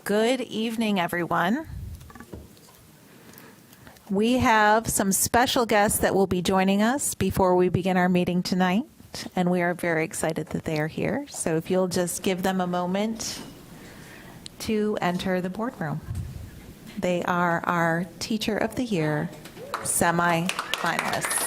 Good evening, everyone. We have some special guests that will be joining us before we begin our meeting tonight, and we are very excited that they are here. So if you'll just give them a moment to enter the boardroom. They are our Teacher of the Year semi-finalists.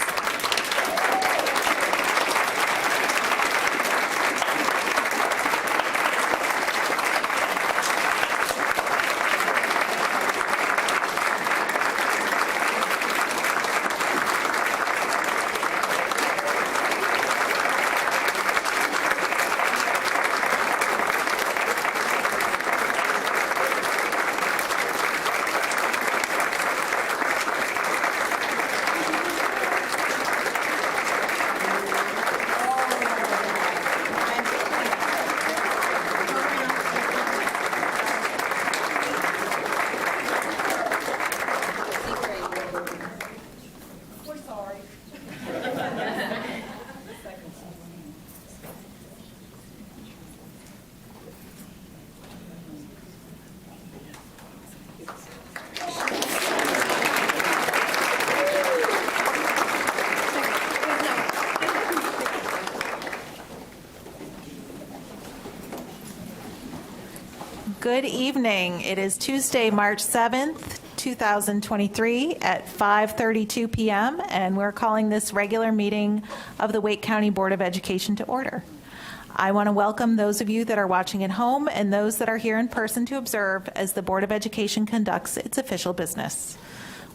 Good evening. It is Tuesday, March 7th, 2023 at 5:32 p.m. and we're calling this regular meeting of the Wake County Board of Education to order. I want to welcome those of you that are watching at home and those that are here in person to observe as the Board of Education conducts its official business.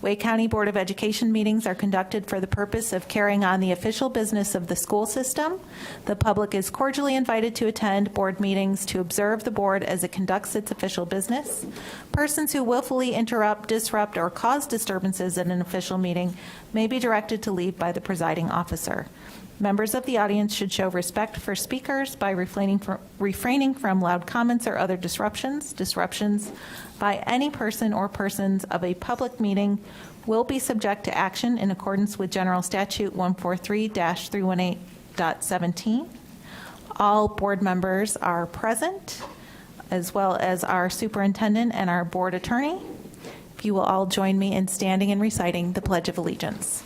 Wake County Board of Education meetings are conducted for the purpose of carrying on the official business of the school system. The public is cordially invited to attend board meetings to observe the board as it conducts its official business. Persons who willfully interrupt, disrupt, or cause disturbances at an official meeting may be directed to leave by the presiding officer. Members of the audience should show respect for speakers by refraining from loud comments or other disruptions. Disruptions by any person or persons of a public meeting will be subject to action in accordance with General Statute 143-318.17. All board members are present, as well as our superintendent and our board attorney. If you will all join me in standing and reciting the Pledge of Allegiance.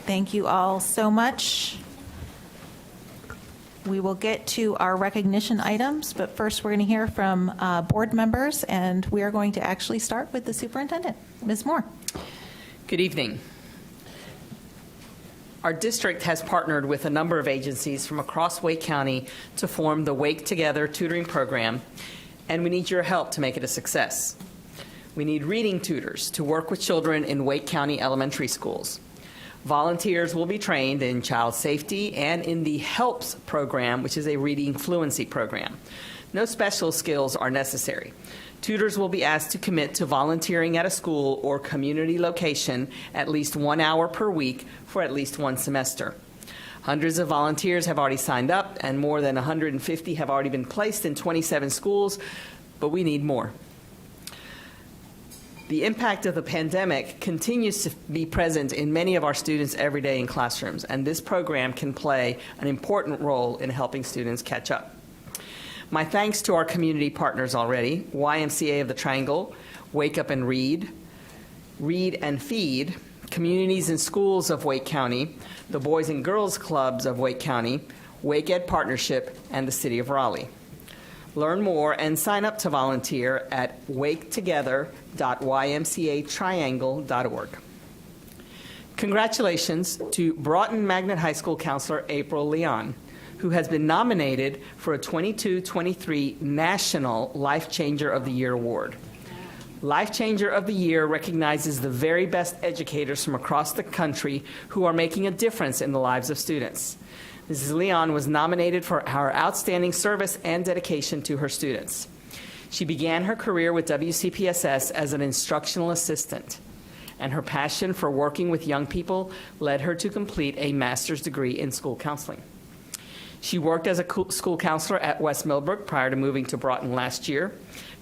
Thank you all so much. We will get to our recognition items, but first we're going to hear from board members, and we are going to actually start with the superintendent. Ms. Moore. Good evening. Our district has partnered with a number of agencies from across Wake County to form the Wake Together tutoring program, and we need your help to make it a success. We need reading tutors to work with children in Wake County elementary schools. Volunteers will be trained in child safety and in the HELPS program, which is a reading fluency program. No special skills are necessary. Tutors will be asked to commit to volunteering at a school or community location at least 1 hour per week for at least one semester. Hundreds of volunteers have already signed up, and more than 150 have already been placed in 27 schools, but we need more. The impact of the pandemic continues to be present in many of our students every day in classrooms, and this program can play an important role in helping students catch up. My thanks to our community partners already: YMCA of the Triangle, Wake Up and Read, Read and Feed, Communities and Schools of Wake County, the Boys and Girls Clubs of Wake County, Wake Ed Partnership, and the City of Raleigh. Learn more and sign up to volunteer at waketogether.ymcatriangle.org. Congratulations to Broughton Magnet High School counselor April Leon, who has been nominated for a 22-23 National Life Changer of the Year award. Life Changer of the Year recognizes the very best educators from across the country who are making a difference in the lives of students. Mrs. Leon was nominated for her outstanding service and dedication to her students. She began her career with WCPSS as an instructional assistant and her passion for working with young people led her to complete a master's degree in school counseling. She worked as a school counselor at West Millbrook prior to moving to Broughton last year.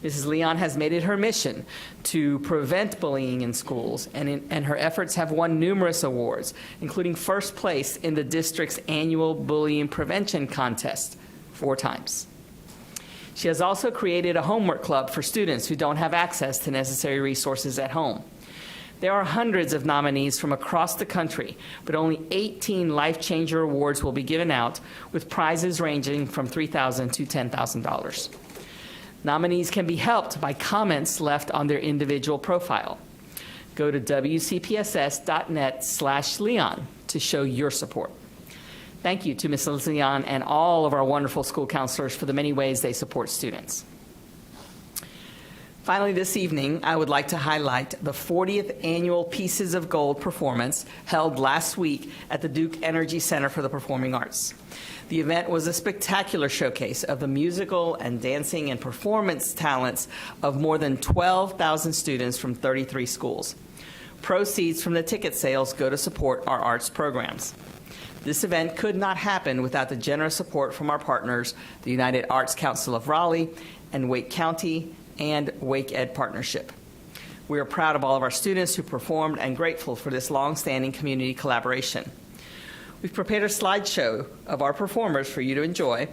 Mrs. Leon has made it her mission to prevent bullying in schools, and her efforts have won numerous awards, including first place in the district's annual bullying prevention contest 4 times. She has also created a homework club for students who don't have access to necessary resources at home. There are hundreds of nominees from across the country, but only 18 Life Changer Awards will be given out, with prizes ranging from $3,000 to $10,000. Nominees can be helped by comments left on their individual profile. Go to wcpss.net/Leon to show your support. Thank you to Ms. Leon and all of our wonderful school counselors for the many ways they support students. Finally, this evening, I would like to highlight the 40th annual Pieces of Gold performance held last week at the Duke Energy Center for the Performing Arts. The event was a spectacular showcase of the musical and dancing and performance talents of more than 12,000 students from 33 schools. Proceeds from the ticket sales go to support our arts programs. This event could not happen without the generous support from our partners, the United Arts Council of Raleigh and Wake County and Wake Ed Partnership. We are proud of all of our students who performed and grateful for this long-standing community collaboration. We've prepared a slideshow of our performers for you to enjoy,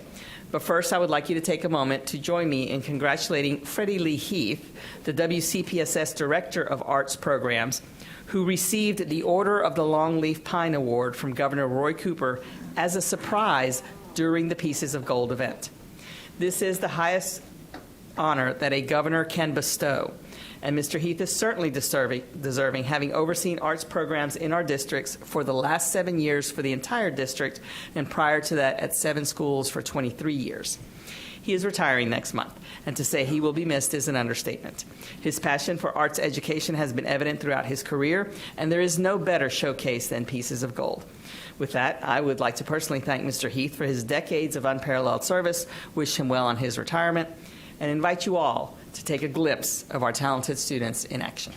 but first I would like you to take a moment to join me in congratulating Freddie Lee Heath, the WCPSS Director of Arts Programs, who received the Order of the Longleaf Pine Award from Governor Roy Cooper as a surprise during the Pieces of Gold event. This is the highest honor that a governor can bestow, and Mr. Heath is certainly deserving, having overseen arts programs in our districts for the last 7 years for the entire district, and prior to that at 7 schools for 23 years. He is retiring next month, and to say he will be missed is an understatement. His passion for arts education has been evident throughout his career, and there is no better showcase than Pieces of Gold. With that, I would like to personally thank Mr. Heath for his decades of unparalleled service, wish him well on his retirement, and invite you all to take a glimpse of our talented students in action.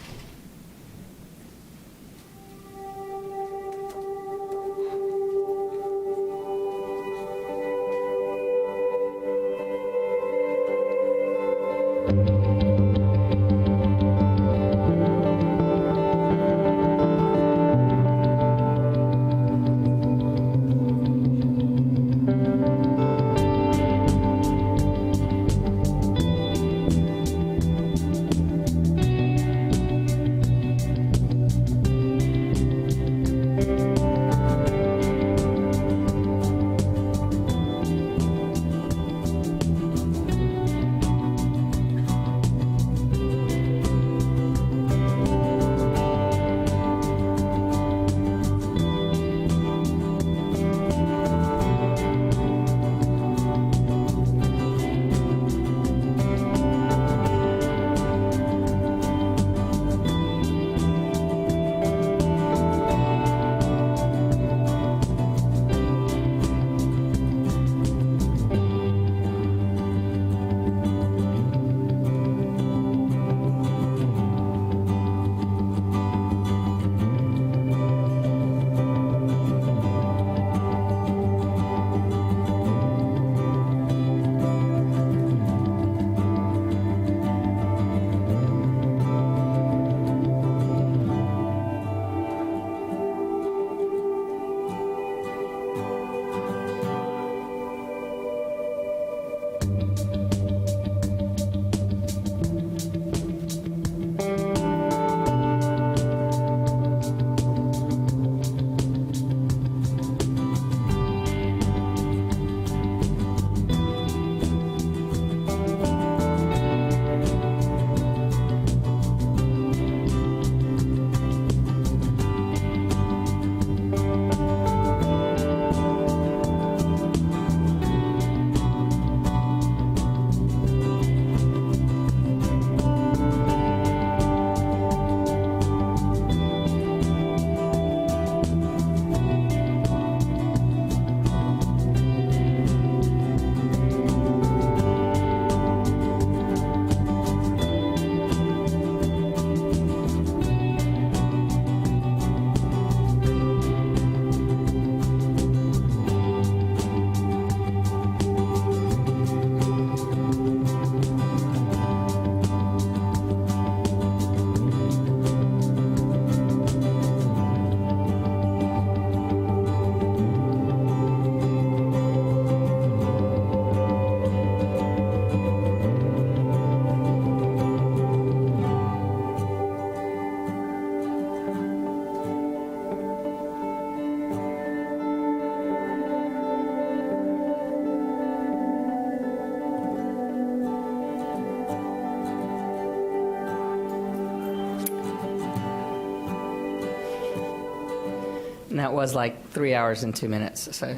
And that was like 3 hours and 2 minutes. So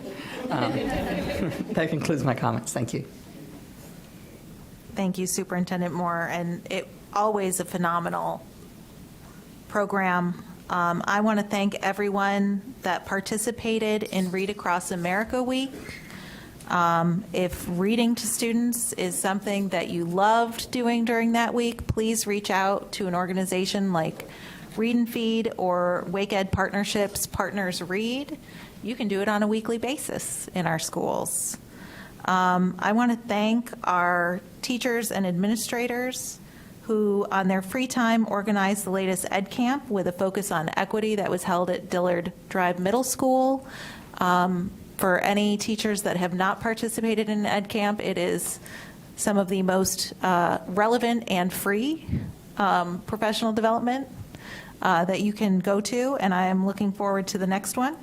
that concludes my comments. Thank you. Thank you, Superintendent Moore, and it always a phenomenal program. I want to thank everyone that participated in Read Across America Week. If reading to students is something that you loved doing during that week, please reach out to an organization like Read and Feed or Wake Ed Partnerships Partners Read. You can do it on a weekly basis in our schools. I want to thank our teachers and administrators who, on their free time, organized the latest Ed Camp with a focus on equity that was held at Dillard Drive Middle School. For any teachers that have not participated in Ed Camp, it is some of the most relevant and free professional development that you can go to, and I am looking forward to the next one.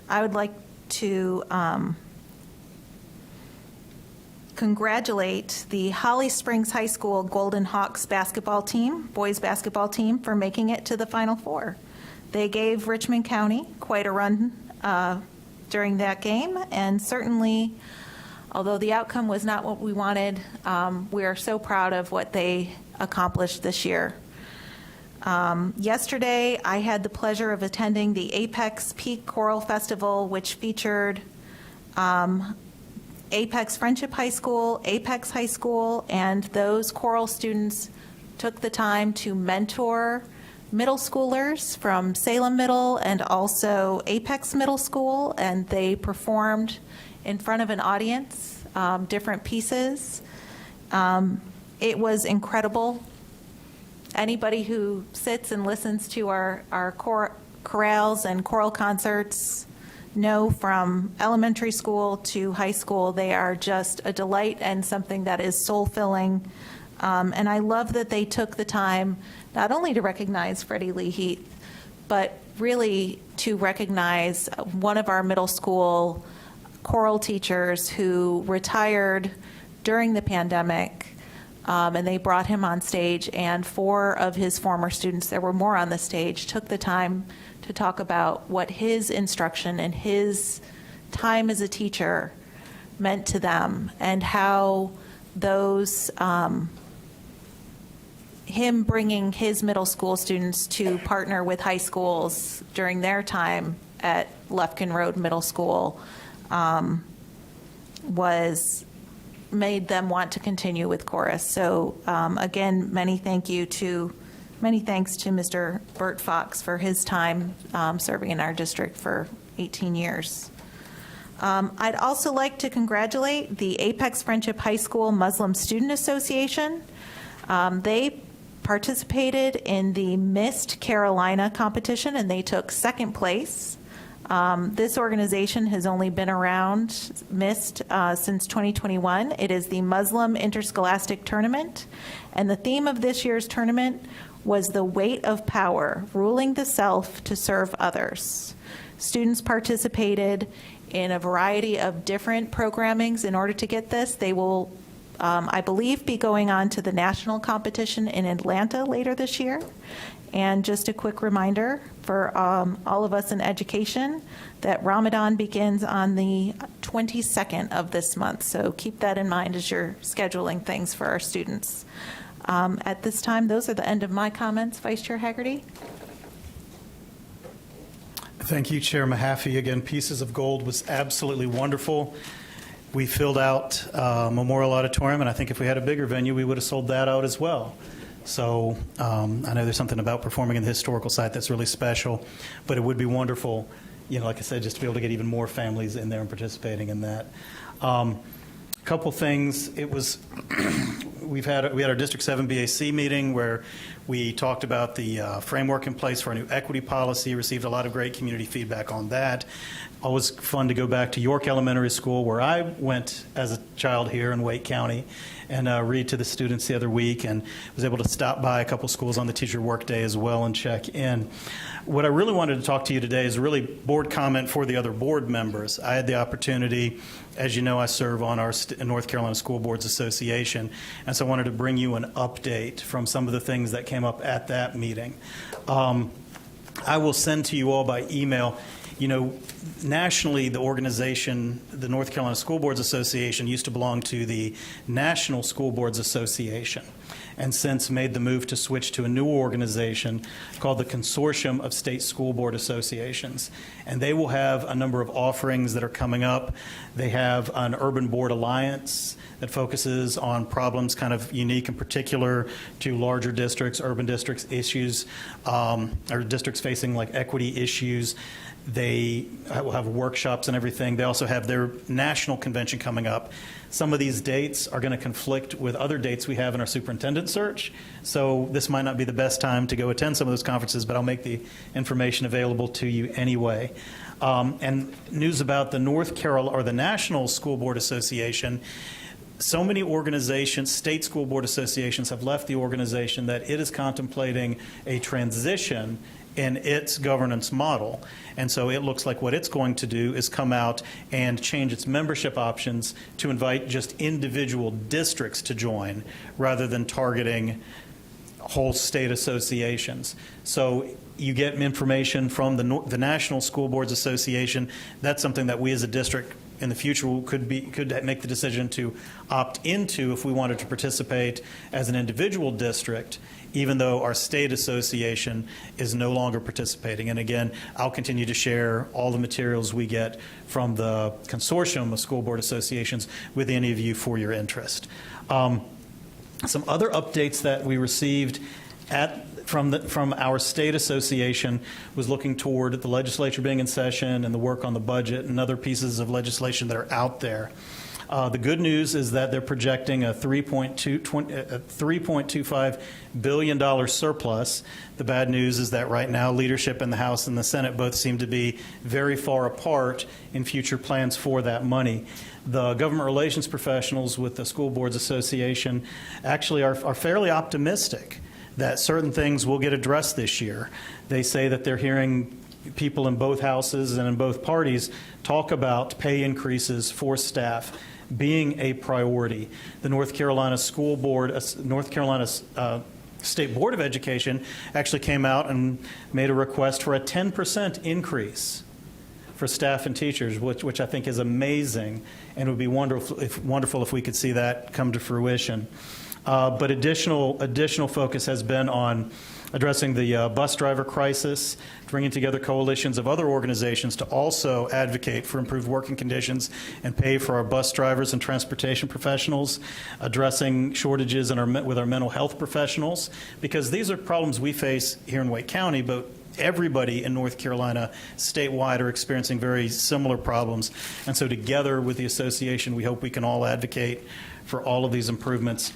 I would like to congratulate the Holly Springs High School Golden Hawks basketball team, boys basketball team, for making it to the Final Four. They gave Richmond County quite a run during that game, and certainly, although the outcome was not what we wanted, we are so proud of what they accomplished this year. Yesterday, I had the pleasure of attending the Apex Peak Choral Festival, which featured Apex Friendship High School, Apex High School, and those choral students took the time to mentor middle schoolers from Salem Middle and also Apex Middle School, and they performed in front of an audience, different pieces. It was incredible. Anybody who sits and listens to our chorales and choral concerts know from elementary school to high school, they are just a delight and something that is soul-filling. And I love that they took the time not only to recognize Freddie Lee Heath, but really to recognize one of our middle school choral teachers who retired during the pandemic, and they brought him on stage, and 4 of his former students, there were more on the stage, took the time to talk about what his instruction and his time as a teacher meant to them, and how those, him bringing his middle school students to partner with high schools during their time at Lufkin Road Middle School made them want to continue with chorus. So again, many thanks to Mr. Bert Fox for his time serving in our district for 18 years. I'd also like to congratulate the Apex Friendship High School Muslim Student Association. They participated in the Mist Carolina competition, and they took 2nd place. This organization has only been around, Mist, since 2021. It is the Muslim Interscholastic Tournament, and the theme of this year's tournament was the weight of power, ruling the self to serve others. Students participated in a variety of different programmings in order to get this. They will, I believe, be going on to the national competition in Atlanta later this year. And just a quick reminder for all of us in education that Ramadan begins on the 22nd of this month. So keep that in mind as you're scheduling things for our students. At this time, those are the end of my comments. Vice Chair Hagerty. Thank you, Chair Mahaffey. Again, Pieces of Gold was absolutely wonderful. We filled out Memorial Auditorium, and I think if we had a bigger venue, we would have sold that out as well. So I know there's something about performing in the historical site that's really special, but it would be wonderful, like I said, just to be able to get even more families in there and participating in that. A couple things. It was we had our District 7 BAC meeting where we talked about the framework in place for our new equity policy, received a lot of great community feedback on that. Always fun to go back to York Elementary School, where I went as a child here in Wake County, and read to the students the other week, and was able to stop by a couple schools on the teacher work day as well and check in. What I really wanted to talk to you today is really board comment for the other board members. I had the opportunity, as you know, I serve on our North Carolina School Boards Association, and so I wanted to bring you an update from some of the things that came up at that meeting. I will send to you all by email. You know, nationally, the organization, the North Carolina School Boards Association, used to belong to the National School Boards Association, and since made the move to switch to a new organization called the Consortium of State School Board Associations. And they will have a number of offerings that are coming up. They have an Urban Board Alliance that focuses on problems kind of unique and particular to larger districts, urban districts issues, or districts facing like equity issues. They will have workshops and everything. They also have their national convention coming up. Some of these dates are going to conflict with other dates we have in our superintendent search, so this might not be the best time to go attend some of those conferences, but I'll make the information available to you anyway. And news about the North Carolina, or the National School Board Association. So many organizations, state school board associations, have left the organization that it is contemplating a transition in its governance model. And so it looks like what it's going to do is come out and change its membership options to invite just individual districts to join rather than targeting whole state associations. So you get information from the National School Boards Association. That's something that we as a district in the future could make the decision to opt into if we wanted to participate as an individual district, even though our state association is no longer participating. And again, I'll continue to share all the materials we get from the consortium of school board associations with any of you for your interest. Some other updates that we received from our state association was looking toward the legislature being in session and the work on the budget and other pieces of legislation that are out there. The good news is that they're projecting a $3.25 billion surplus. The bad news is that right now leadership in the House and the Senate both seem to be very far apart in future plans for that money. The government relations professionals with the School Boards Association actually are fairly optimistic that certain things will get addressed this year. They say that they're hearing people in both houses and in both parties talk about pay increases for staff being a priority. The North Carolina School Board, North Carolina State Board of Education actually came out and made a request for a 10% increase for staff and teachers, which I think is amazing, and it would be wonderful if we could see that come to fruition. But additional focus has been on addressing the bus driver crisis, bringing together coalitions of other organizations to also advocate for improved working conditions and pay for our bus drivers and transportation professionals, addressing shortages with our mental health professionals, because these are problems we face here in Wake County, but everybody in North Carolina statewide are experiencing very similar problems. And so together with the association, we hope we can all advocate for all of these improvements.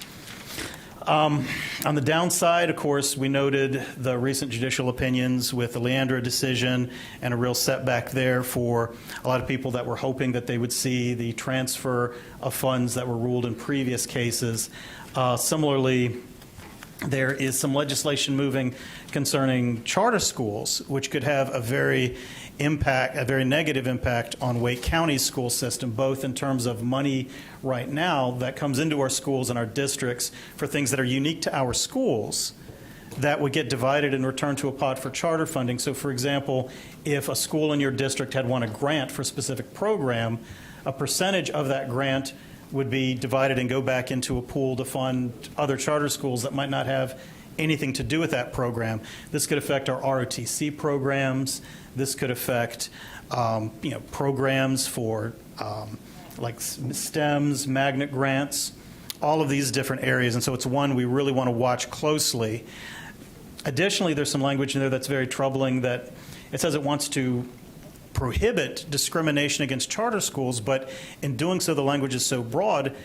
On the downside, of course, we noted the recent judicial opinions with the Leandra decision and a real setback there for a lot of people that were hoping that they would see the transfer of funds that were ruled in previous cases. Similarly, there is some legislation moving concerning charter schools, which could have a very negative impact on Wake County's school system, both in terms of money right now that comes into our schools and our districts for things that are unique to our schools that would get divided and returned to a pot for charter funding. So, for example, if a school in your district had won a grant for a specific program, a percentage of that grant would be divided and go back into a pool to fund other charter schools that might not have anything to do with that program. This could affect our ROTC programs. This could affect programs for like STEMs, magnet grants, all of these different areas. And so it's one we really want to watch closely. Additionally, there's some language in there that's very troubling that it says it wants to prohibit discrimination against charter schools, but in doing so, the language is so broad,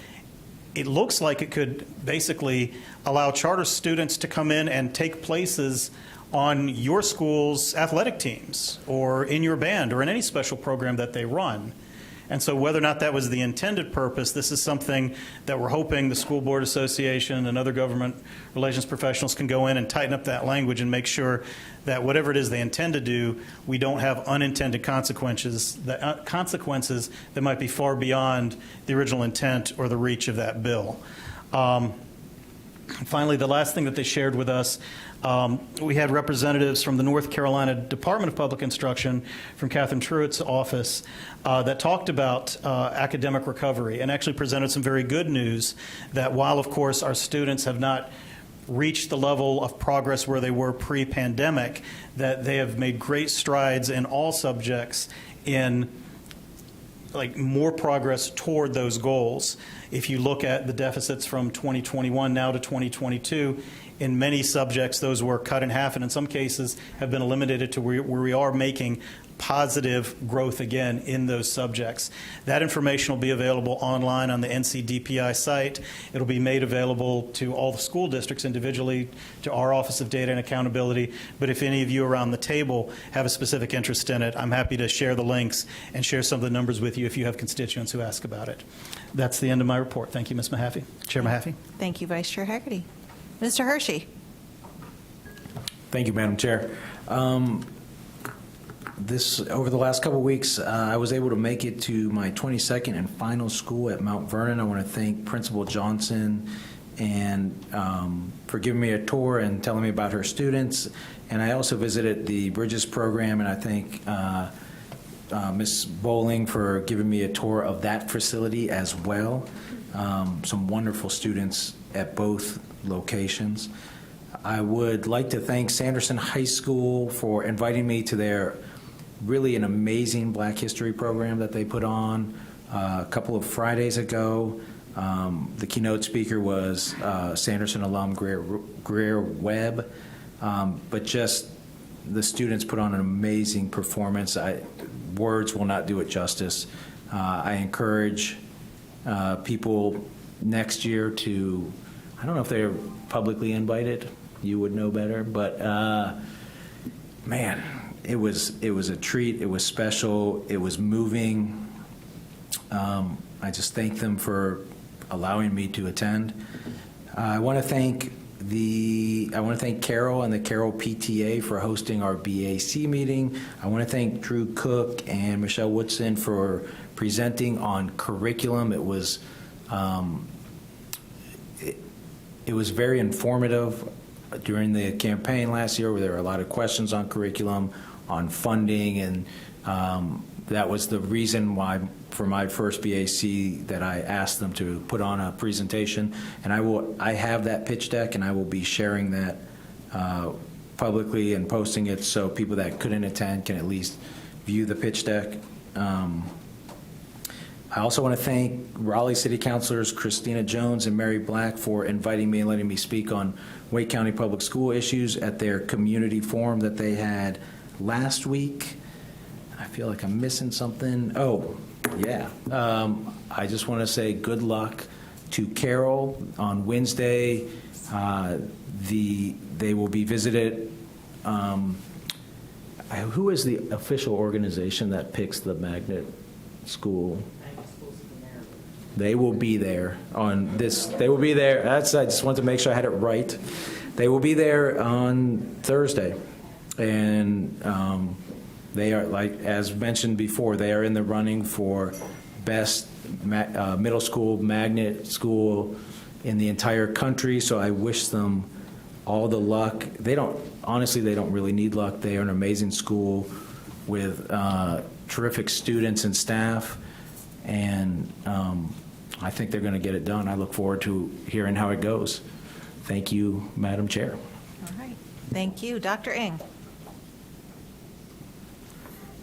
it looks like it could basically allow charter students to come in and take places on your school's athletic teams or in your band or in any special program that they run. And so whether or not that was the intended purpose, this is something that we're hoping the School Board Association and other government relations professionals can go in and tighten up that language and make sure that whatever it is they intend to do, we don't have unintended consequences that might be far beyond the original intent or the reach of that bill. Finally, the last thing that they shared with us, we had representatives from the North Carolina Department of Public Instruction, from Catherine Truitt's office, that talked about academic recovery and actually presented some very good news that while, of course, our students have not reached the level of progress where they were pre-pandemic, that they have made great strides in all subjects in more progress toward those goals. If you look at the deficits from 2021 now to 2022, in many subjects those were cut in half and in some cases have been eliminated to where we are making positive growth again in those subjects. That information will be available online on the NCDPI site. It'll be made available to all the school districts individually, to our Office of Data and Accountability. But if any of you around the table have a specific interest in it, I'm happy to share the links and share some of the numbers with you if you have constituents who ask about it. That's the end of my report. Thank you, Ms. Mahaffey. Chair Mahaffey. Thank you, Vice Chair Haggerty. Mr. Hershey. Thank you, Madam Chair. Over the last couple of weeks, I was able to make it to my 22nd and final school at Mount Vernon. I want to thank Principal Johnson and for giving me a tour and telling me about her students. And I also visited the Bridges program, and I thank Ms. Bowling for giving me a tour of that facility as well. Some wonderful students at both locations. I would like to thank Sanderson High School for inviting me to their really an amazing Black History program that they put on a couple of Fridays ago. The keynote speaker was Sanderson alum Greer Webb, but just the students put on an amazing performance. Words will not do it justice. I encourage people next year to, I don't know if they're publicly invited, you would know better, but man, it was a treat. It was special. It was moving. I just thank them for allowing me to attend. I want to thank Carol and the Carol PTA for hosting our BAC meeting. I want to thank Drew Cook and Michelle Woodson for presenting on curriculum. It was very informative during the campaign last year, where there were a lot of questions on curriculum, on funding, and that was the reason why for my first BAC that I asked them to put on a presentation. And I have that pitch deck, and I will be sharing that publicly and posting it so people that couldn't attend can at least view the pitch deck. I also want to thank Raleigh City Councilors Christina Jones and Mary Black for inviting me and letting me speak on Wake County Public School issues at their community forum that they had last week. I feel like I'm missing something. Oh, yeah. I just want to say good luck to Carol on Wednesday. They will be visited. Who is the official organization that picks the magnet school? They will be there on this. They will be there. I just wanted to make sure I had it right. They will be there on Thursday. And they are, like as mentioned before, they are in the running for best middle school magnet school in the entire country. So I wish them all the luck. They don't really need luck. They are an amazing school with terrific students and staff. And I think they're going to get it done. I look forward to hearing how it goes. Thank you, Madam Chair. All right. Thank you. Dr. Ng.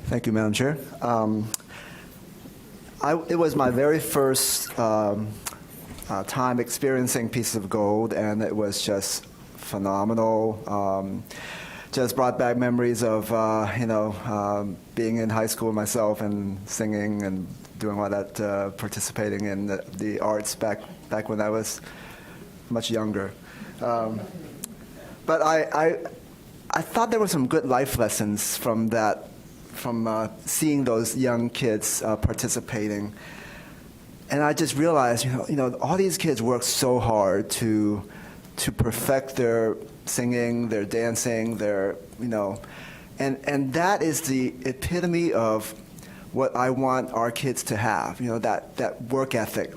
Thank you, Madam Chair. It was my very first time experiencing Pieces of Gold, and it was just phenomenal. Just brought back memories of being in high school myself and singing and doing all that, participating in the arts back when I was much younger. But I thought there were some good life lessons from that, from seeing those young kids participating. And I just realized, all these kids work so hard to perfect their singing, their dancing, and that is the epitome of what I want our kids to have, that work ethic.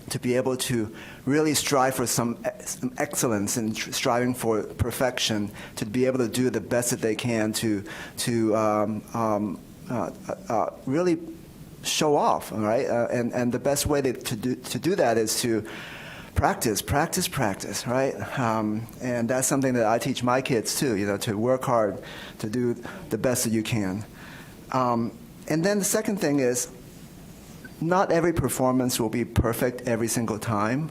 to be able to really strive for some excellence and striving for perfection, to be able to do the best that they can to really show off, all right? And the best way to do that is to practice, right? And that's something that I teach my kids too, to work hard, to do the best that you can. And then the second thing is, not every performance will be perfect every single time.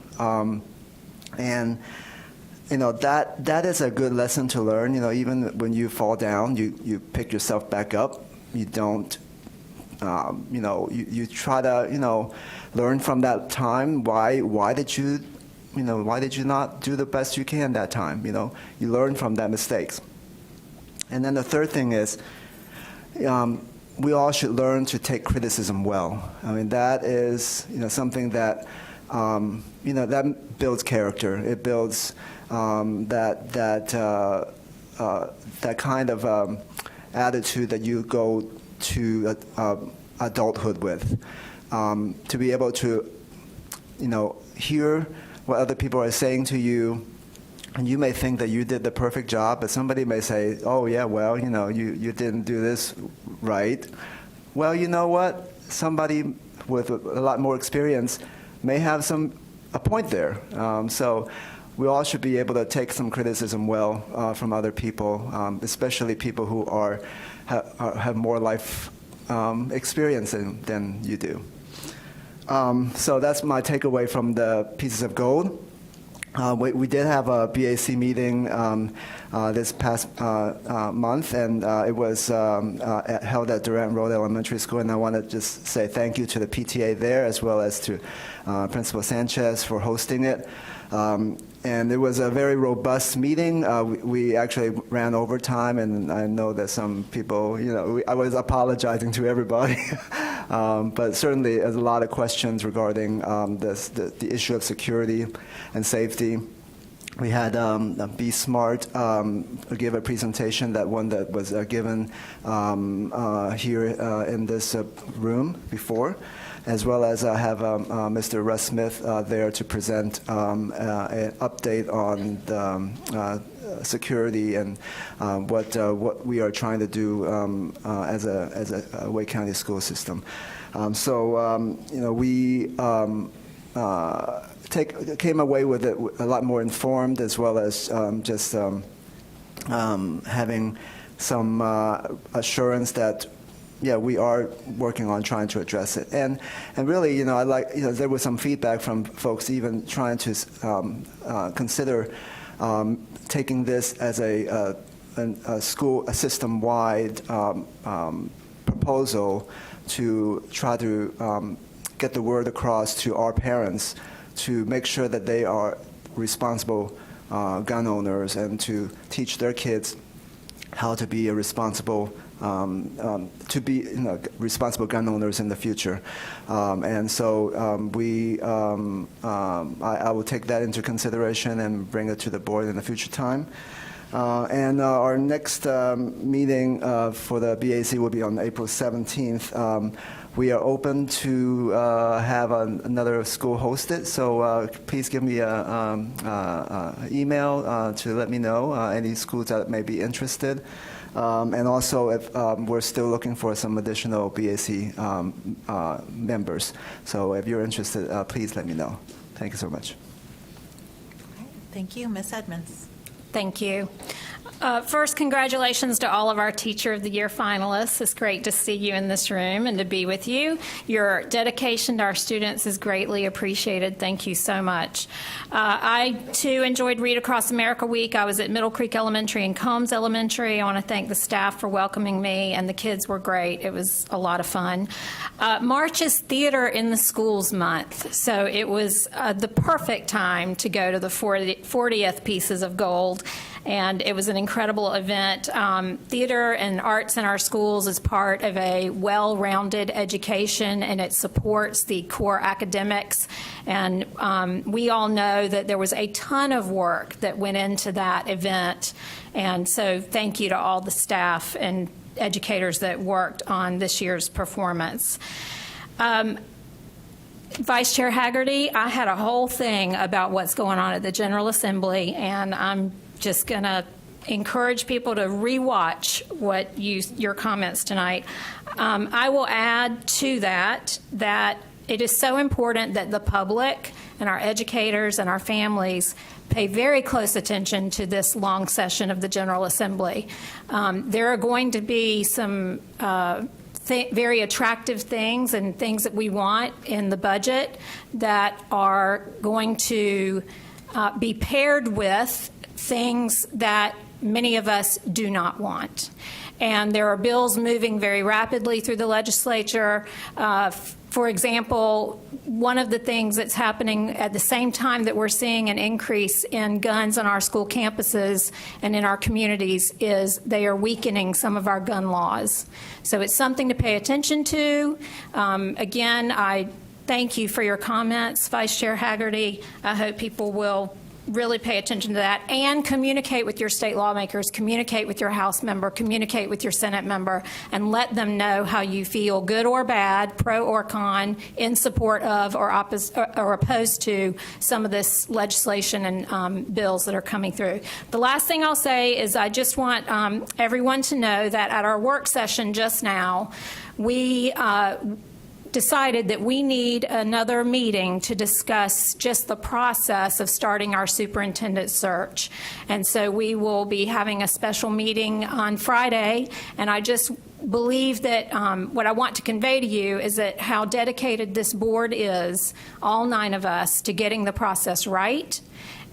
And that is a good lesson to learn. Even when you fall down, you pick yourself back up. You don't, you try to, learn from that time. Why did you not do the best you can that time? You learn from that mistakes. And then the third thing is, we all should learn to take criticism well. I mean, that is, something that, that builds character. It builds that kind of attitude that you go to adulthood with. To be able to, hear what other people are saying to you, and you may think that you did the perfect job, but somebody may say, oh, yeah, well, you didn't do this right. Well, you know what? Somebody with a lot more experience may have a point there. So we all should be able to take some criticism well from other people, especially people who have more life experience than you do. So that's my takeaway from the Pieces of Gold. We did have a BAC meeting this past month, and it was held at Durant Road Elementary School, and I want to just say thank you to the PTA there, as well as to Principal Sanchez for hosting it. And it was a very robust meeting. We actually ran overtime, and I know that some people, I was apologizing to everybody. But certainly there's a lot of questions regarding the issue of security and safety. We had Be Smart give a presentation, that one that was given here in this room before, as well as have Mr. Russ Smith there to present an update on the security and what we are trying to do as a Wake County school system. We came away with it a lot more informed, as well as just having some assurance that, yeah, we are working on trying to address it. And really, I like, there was some feedback from folks even trying to consider taking this as a system-wide proposal to try to get the word across to our parents to make sure that they are responsible gun owners, and to teach their kids how to be a responsible responsible gun owners in the future. And so I will take that into consideration and bring it to the board in a future time. And our next meeting for the BAC will be on April 17th. We are open to have another school hosted, so please give me an email to let me know any schools that may be interested. And also, if we're still looking for some additional BAC members. So if you're interested, please let me know. Thank you so much. Thank you. Ms. Edmonds. Thank you. First, congratulations to all of our Teacher of the Year finalists. It's great to see you in this room and to be with you. Your dedication to our students is greatly appreciated. Thank you so much. I, too, enjoyed Read Across America Week. I was at Middle Creek Elementary and Combs Elementary. I want to thank the staff for welcoming me, and the kids were great. It was a lot of fun. March is Theater in the Schools Month, so it was the perfect time to go to the 40th Pieces of Gold. And it was an incredible event. Theater and arts in our schools is part of a well-rounded education, and it supports the core academics. And we all know that there was a ton of work that went into that event. And so thank you to all the staff and educators that worked on this year's performance. Vice Chair Haggerty, I had a whole thing about what's going on at the General Assembly, and I'm just going to encourage people to rewatch your comments tonight. I will add to that it is so important that the public and our educators and our families pay very close attention to this long session of the General Assembly. There are going to be some very attractive things and things that we want in the budget that are going to be paired with things that many of us do not want. And there are bills moving very rapidly through the legislature. For example, one of the things that's happening at the same time that we're seeing an increase in guns on our school campuses and in our communities is they are weakening some of our gun laws. So it's something to pay attention to. Again, I thank you for your comments, Vice Chair Haggerty. I hope people will really pay attention to that and communicate with your state lawmakers, communicate with your House member, communicate with your Senate member, and let them know how you feel, good or bad, pro or con, in support of or opposed to some of this legislation and bills that are coming through. The last thing I'll say is I just want everyone to know that at our work session just now, we decided that we need another meeting to discuss just the process of starting our superintendent search. And so we will be having a special meeting on Friday, and I just believe that what I want to convey to you is that how dedicated this board is, all 9 of us, to getting the process right.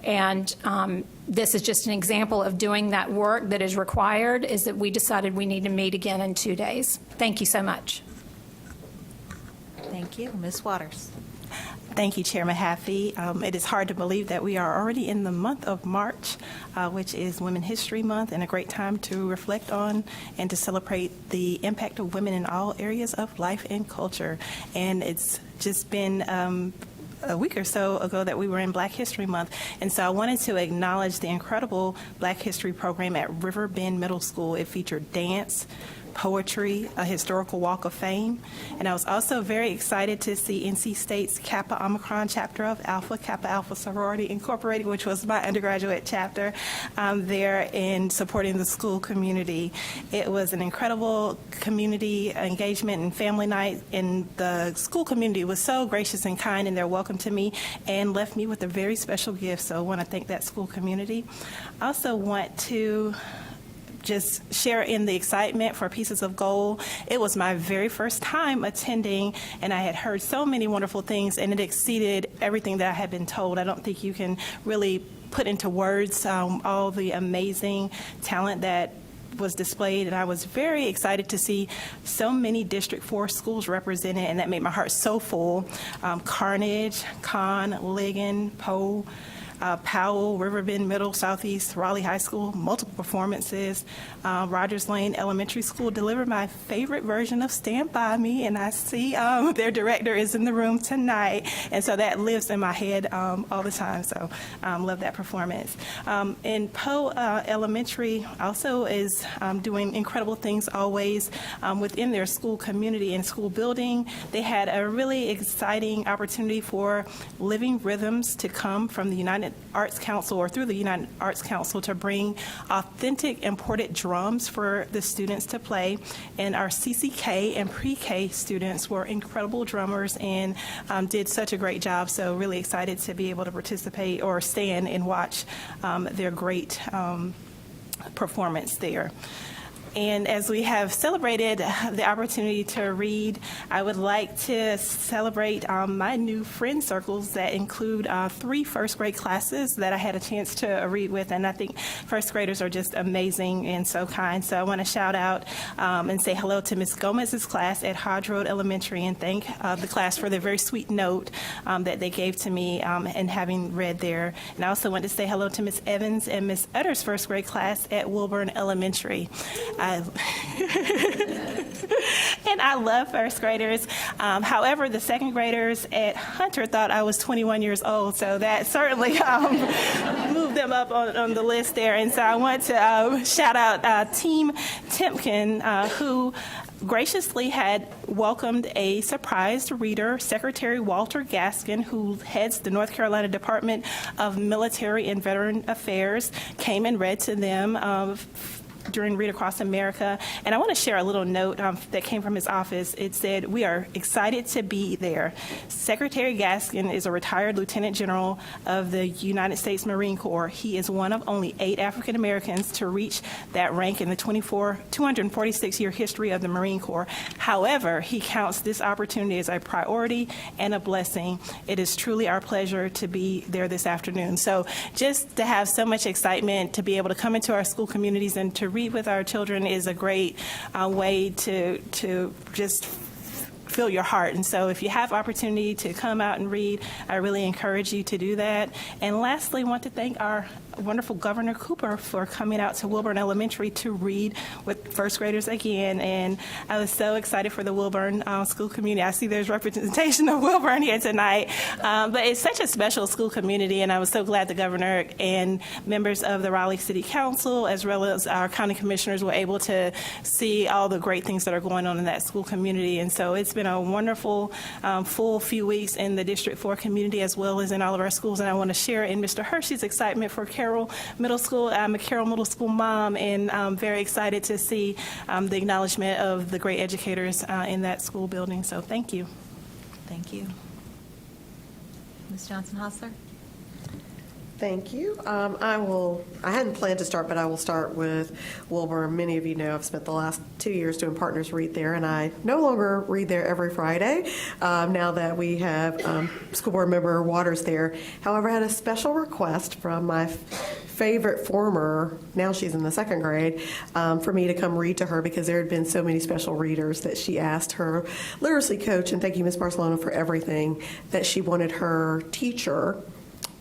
And this is just an example of doing that work that is required, is that we decided we need to meet again in 2 days. Thank you so much. Thank you. Ms. Waters. Thank you, Chair Mahaffey. It is hard to believe that we are already in the month of March, which is Women History Month, and a great time to reflect on and to celebrate the impact of women in all areas of life and culture. And it's just been a week or so ago that we were in Black History Month, and so I wanted to acknowledge the incredible Black History program at River Bend Middle School. It featured dance, poetry, a historical walk of fame, and I was also very excited to see NC State's Kappa Omicron chapter of Alpha Kappa Alpha Sorority Incorporated, which was my undergraduate chapter, there in supporting the school community. It was an incredible community engagement and family night, and the school community was so gracious and kind in their welcome to me and left me with a very special gift, so I want to thank that school community. I also want to just share in the excitement for Pieces of Gold. It was my very first time attending, and I had heard so many wonderful things, and it exceeded everything that I had been told. I don't think you can really put into words all the amazing talent that was displayed, and I was very excited to see so many District 4 schools represented, and that made my heart so full. Carnage, Conn, Ligon, Poe, Powell, Riverbend Middle, Southeast, Raleigh High School, multiple performances. Rogers Lane Elementary School delivered my favorite version of Stand By Me, and I see their director is in the room tonight, and so that lives in my head all the time, so love that performance. And Poe Elementary also is doing incredible things always within their school community and school building. They had a really exciting opportunity for Living Rhythms to come from the United Arts Council or through the United Arts Council to bring authentic imported drums for the students to play. And our CCK and pre-K students were incredible drummers and did such a great job. So really excited to be able to participate or stand and watch their great performance there. And as we have celebrated the opportunity to read, I would like to celebrate my new friend circles that include 3 first grade classes that I had a chance to read with, and I think first graders are just amazing and so kind. So I want to shout out and say hello to Ms. Gomez's class at Hodge Road Elementary and thank the class for their very sweet note that they gave to me and having read there. And I also want to say hello to Ms. Evans and Ms. Utter's first grade class at Wilburn Elementary. And I love first graders. However, the second graders at Hunter thought I was 21 years old, so that certainly moved them up on the list there. And so I want to shout out Team Timpkin, who graciously had welcomed a surprised reader, Secretary Walter Gaskin, who heads the North Carolina Department of Military and Veteran Affairs, came and read to them during Read Across America. And I want to share a little note that came from his office. It said, "We are excited to be there. Secretary Gaskin is a retired Lieutenant General of the United States Marine Corps. He is one of only 8 African Americans to reach that rank in the 246-year history of the Marine Corps. However, he counts this opportunity as a priority and a blessing. It is truly our pleasure to be there this afternoon." So just to have so much excitement to be able to come into our school communities and to read with our children is a great way to just fill your heart. And so if you have opportunity to come out and read, I really encourage you to do that. And lastly, I want to thank our wonderful Governor Cooper for coming out to Wilburn Elementary to read with first graders again. And I was so excited for the Wilburn school community. I see there's representation of Wilburn here tonight. But it's such a special school community, and I was so glad the governor and members of the Raleigh City Council, as well as our county commissioners, were able to see all the great things that are going on in that school community. And so it's been a wonderful, full few weeks in the District 4 community, as well as in all of our schools. And I want to share in Mr. Hershey's excitement for Carroll Middle School. I'm a Carroll Middle School mom, and I'm very excited to see the acknowledgement of the great educators in that school building. So thank you. Thank you. Ms. Johnson-Hostler? Thank you. I hadn't planned to start, but I will start with Wilburn. Many of you know I've spent the last 2 years doing Partners Read there, and I no longer read there every Friday now that we have school board member Waters there. However, I had a special request from my favorite former, now she's in the 2nd grade, for me to come read to her because there had been so many special readers that she asked her literacy coach, and thank you, Ms. Barcelona, for everything, that she wanted her teacher,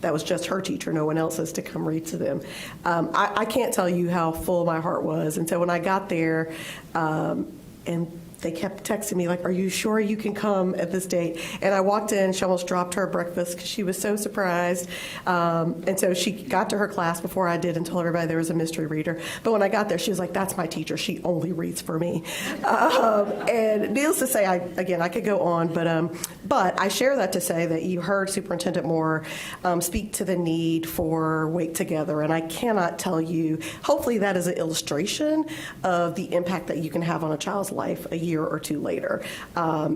that was just her teacher, no one else's, to come read to them. I can't tell you how full my heart was. And so when I got there, and they kept texting me, like, "Are you sure you can come at this date?" And I walked in, she almost dropped her breakfast because she was so surprised. And so she got to her class before I did and told everybody there was a mystery reader. But when I got there, she was like, "That's my teacher. She only reads for me." And needless to say, I could go on, but I share that to say that you heard Superintendent Moore speak to the need for Wake Together. And I cannot tell you, hopefully that is an illustration of the impact that you can have on a child's life a year or two later,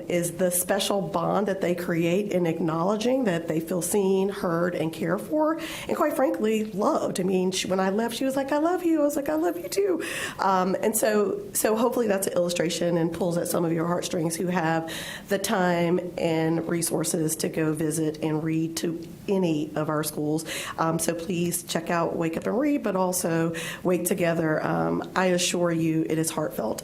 is the special bond that they create in acknowledging that they feel seen, heard, and cared for, and quite frankly, loved. I mean, when I left, she was like, "I love you." I was like, "I love you too." And so hopefully that's an illustration and pulls at some of your heartstrings who have the time and resources to go visit and read to any of our schools. So please check out Wake Up and Read, but also Wake Together. I assure you it is heartfelt.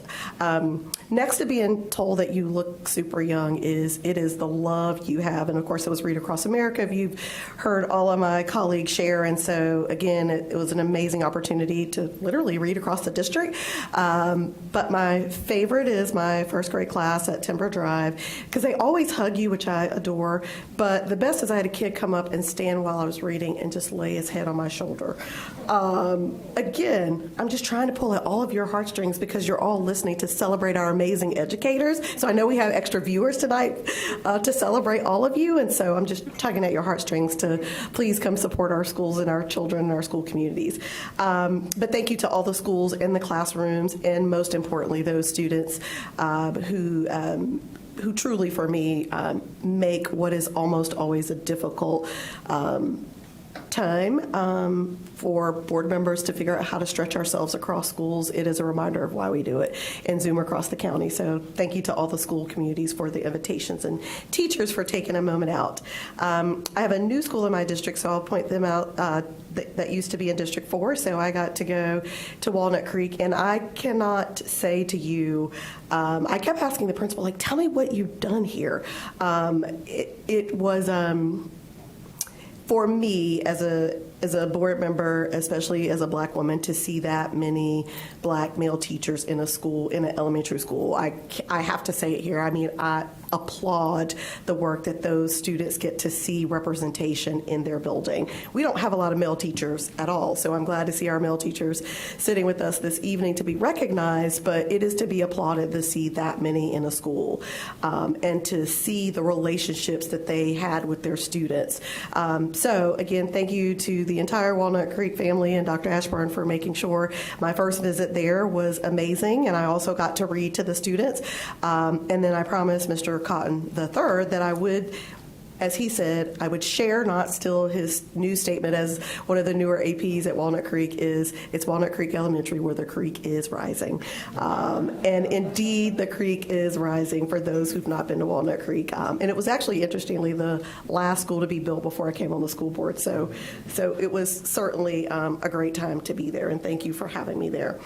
Next to being told that you look super young is the love you have. And of course, it was Read Across America. If you've heard all of my colleagues share. And so again, it was an amazing opportunity to literally read across the district. But my favorite is my 1st grade class at Timber Drive, because they always hug you, which I adore. But the best is I had a kid come up and stand while I was reading and just lay his head on my shoulder. Again, I'm just trying to pull at all of your heartstrings because you're all listening to celebrate our amazing educators. So I know we have extra viewers tonight to celebrate all of you. And so I'm just tugging at your heartstrings to please come support our schools and our children and our school communities. But thank you to all the schools and the classrooms, and most importantly, those students who truly, for me, make what is almost always a difficult time for board members to figure out how to stretch ourselves across schools. It is a reminder of why we do it, and Zoom across the county. So thank you to all the school communities for the invitations, and teachers for taking a moment out. I have a new school in my district, so I'll point them out. That used to be in District 4, so I got to go to Walnut Creek, and I cannot say to you, I kept asking the principal, like, tell me what you've done here. It was, for me, as as a board member, especially as a Black woman, to see that many Black male teachers in a school, in an elementary school. I have to say it here. I mean, I applaud the work that those students get to see representation in their building. We don't have a lot of male teachers at all, so I'm glad to see our male teachers sitting with us this evening to be recognized, but it is to be applauded to see that many in a school and to see the relationships that they had with their students. So again, thank you to the entire Walnut Creek family and Dr. Ashburn for making sure my first visit there was amazing, and I also got to read to the students. And then I promised Mr. Cotton III that I would, as he said, I would share, not steal his new statement as one of the newer APs at Walnut Creek is, it's Walnut Creek Elementary where the creek is rising. And indeed, the creek is rising for those who've not been to Walnut Creek. And it was actually, interestingly, the last school to be built before I came on the school board. So it was certainly a great time to be there, and thank you for having me there.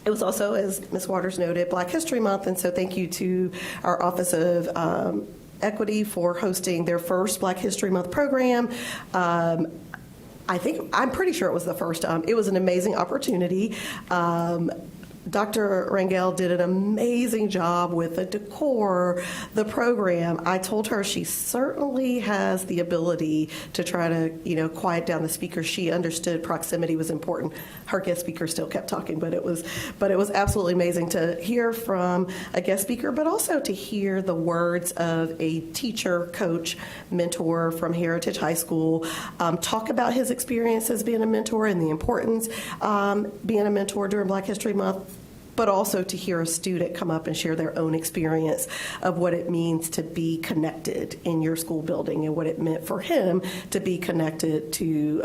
It was also, as Ms. Waters noted, Black History Month, and so thank you to our Office of Equity for hosting their first Black History Month program. I'm pretty sure it was the first. It was an amazing opportunity. Dr. Rangel did an amazing job with the decor, the program. I told her she certainly has the ability to try to, quiet down the speakers. She understood proximity was important. Her guest speaker still kept talking, but it was absolutely amazing to hear from a guest speaker, but also to hear the words of a teacher, coach, mentor from Heritage High School talk about his experience as being a mentor and the importance being a mentor during Black History Month, but also to hear a student come up and share their own experience of what it means to be connected in your school building and what it meant for him to be connected to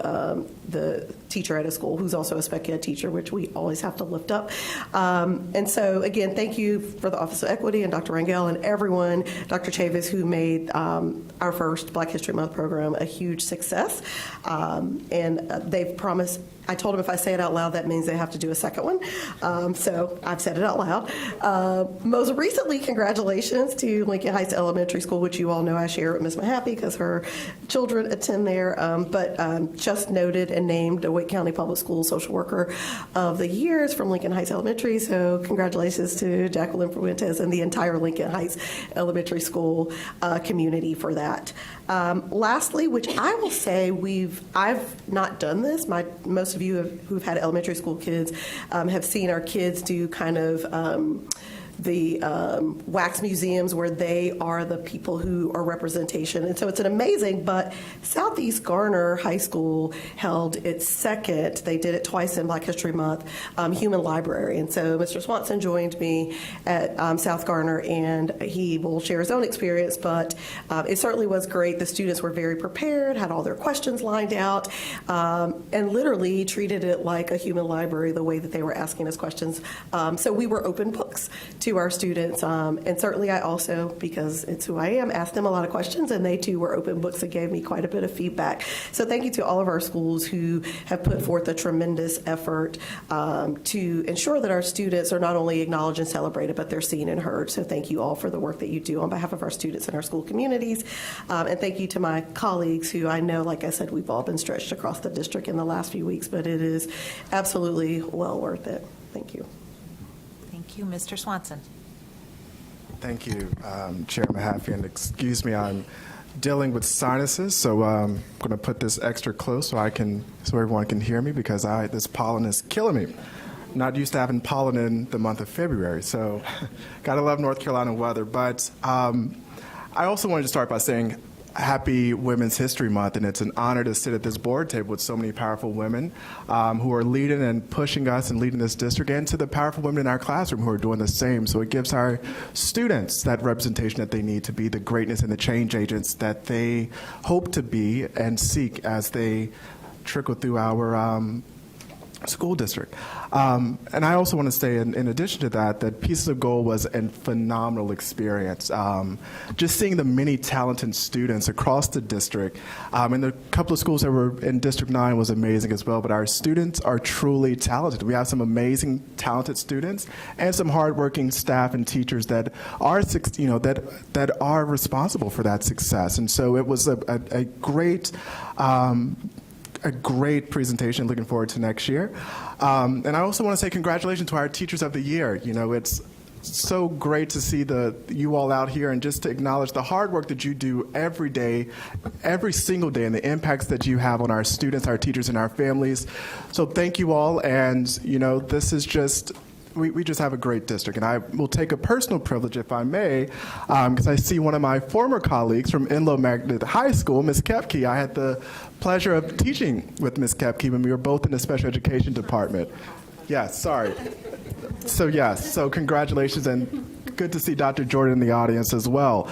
the teacher at a school who's also a spec ed teacher, which we always have to lift up. And so, again, thank you for the Office of Equity and Dr. Rangel and everyone, Dr. Chavis, who made our first Black History Month program a huge success. And they've promised, I told them if I say it out loud, that means they have to do a second one. So I've said it out loud. Most recently, congratulations to Lincoln Heights Elementary School, which you all know I share with Ms. Mahaffey because her children attend there, but just noted and named a Wake County Public Schools Social Worker of the Year from Lincoln Heights Elementary. So congratulations to Jacqueline Fuentes and the entire Lincoln Heights Elementary School community for that. Lastly, which I will say I've not done this. Most of you who've had elementary school kids have seen our kids do kind of the wax museums where they are the people who are representation. And so it's an amazing, but Southeast Garner High School held its second, they did it twice in Black History Month, Human Library. And so Mr. Swanson joined me at South Garner, and he will share his own experience, but it certainly was great. The students were very prepared, had all their questions lined out, and literally treated it like a human library the way that they were asking us questions. So we were open books to our students, and certainly I also, because it's who I am, asked them a lot of questions, and they too were open books and gave me quite a bit of feedback. So thank you to all of our schools who have put forth a tremendous effort to ensure that our students are not only acknowledged and celebrated, but they're seen and heard. So thank you all for the work that you do on behalf of our students and our school communities. And thank you to my colleagues who I know, like I said, we've all been stretched across the district in the last few weeks, but it is absolutely well worth it. Thank you. Thank you. Mr. Swanson. Thank you, Chair Mahaffey, and excuse me, I'm dealing with sinuses, so I'm going to put this extra close so everyone can hear me, because this pollen is killing me. I'm not used to having pollen in the month of February, so gotta love North Carolina weather. But I also wanted to start by saying happy Women's History Month, and it's an honor to sit at this board table with so many powerful women who are leading and pushing us and leading this district, and to the powerful women in our classroom who are doing the same. So it gives our students that representation that they need to be the greatness and the change agents that they hope to be and seek as they trickle through our school district. And I also want to say, in addition to that Pieces of Gold was a phenomenal experience. Just seeing the many talented students across the district, and the couple of schools that were in District 9 was amazing as well, but our students are truly talented. We have some amazing, talented students and some hardworking staff and teachers that are, that are responsible for that success. And so it was a great a great presentation. Looking forward to next year. And I also want to say congratulations to our Teachers of the Year. You know, it's so great to see you all out here and just to acknowledge the hard work that you do every day, every single day, and the impacts that you have on our students, our teachers, and our families. So thank you all. And, you know, this is just, we just have a great district. And I will take a personal privilege, if I may, because I see one of my former colleagues from Enloe Magnet High School, Ms. Kepke. I had the pleasure of teaching with Ms. Kepke when we were both in the special education department. Yes, sorry. So yes, so congratulations, and good to see Dr. Jordan in the audience as well.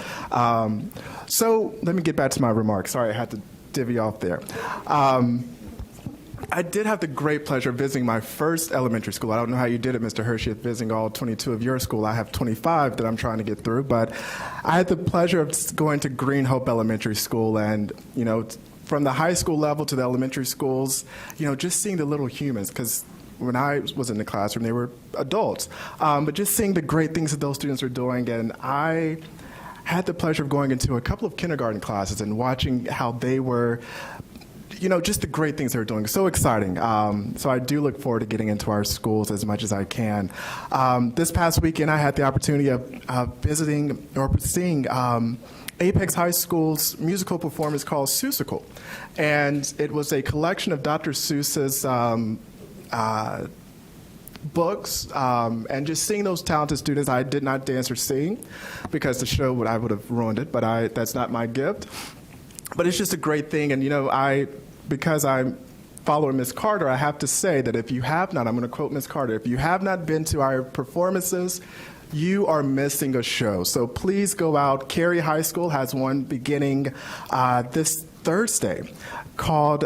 So let me get back to my remarks. Sorry, I had to divvy off there. I did have the great pleasure of visiting my first elementary school. I don't know how you did it, Mr. Hershey, visiting all 22 of your school. I have 25 that I'm trying to get through, but I had the pleasure of going to Green Hope Elementary School, and, you know, from the high school level to the elementary schools, you know, just seeing the little humans, because when I was in the classroom, they were adults. But just seeing the great things that those students are doing, and I had the pleasure of going into a couple of kindergarten classes and watching how they were, you know, just the great things they were doing. So exciting. So I do look forward to getting into our schools as much as I can. This past weekend, I had the opportunity of visiting or seeing Apex High School's musical performance called Seussical. And it was a collection of Dr. Seuss's books, and just seeing those talented students. I did not dance or sing because the show I would have ruined it, but that's not my gift. But it's just a great thing, and you know, because I'm following Ms. Carter, I have to say that if you have not, I'm going to quote Ms. Carter, if you have not been to our performances, you are missing a show. So please go out. Cary High School has one beginning this Thursday called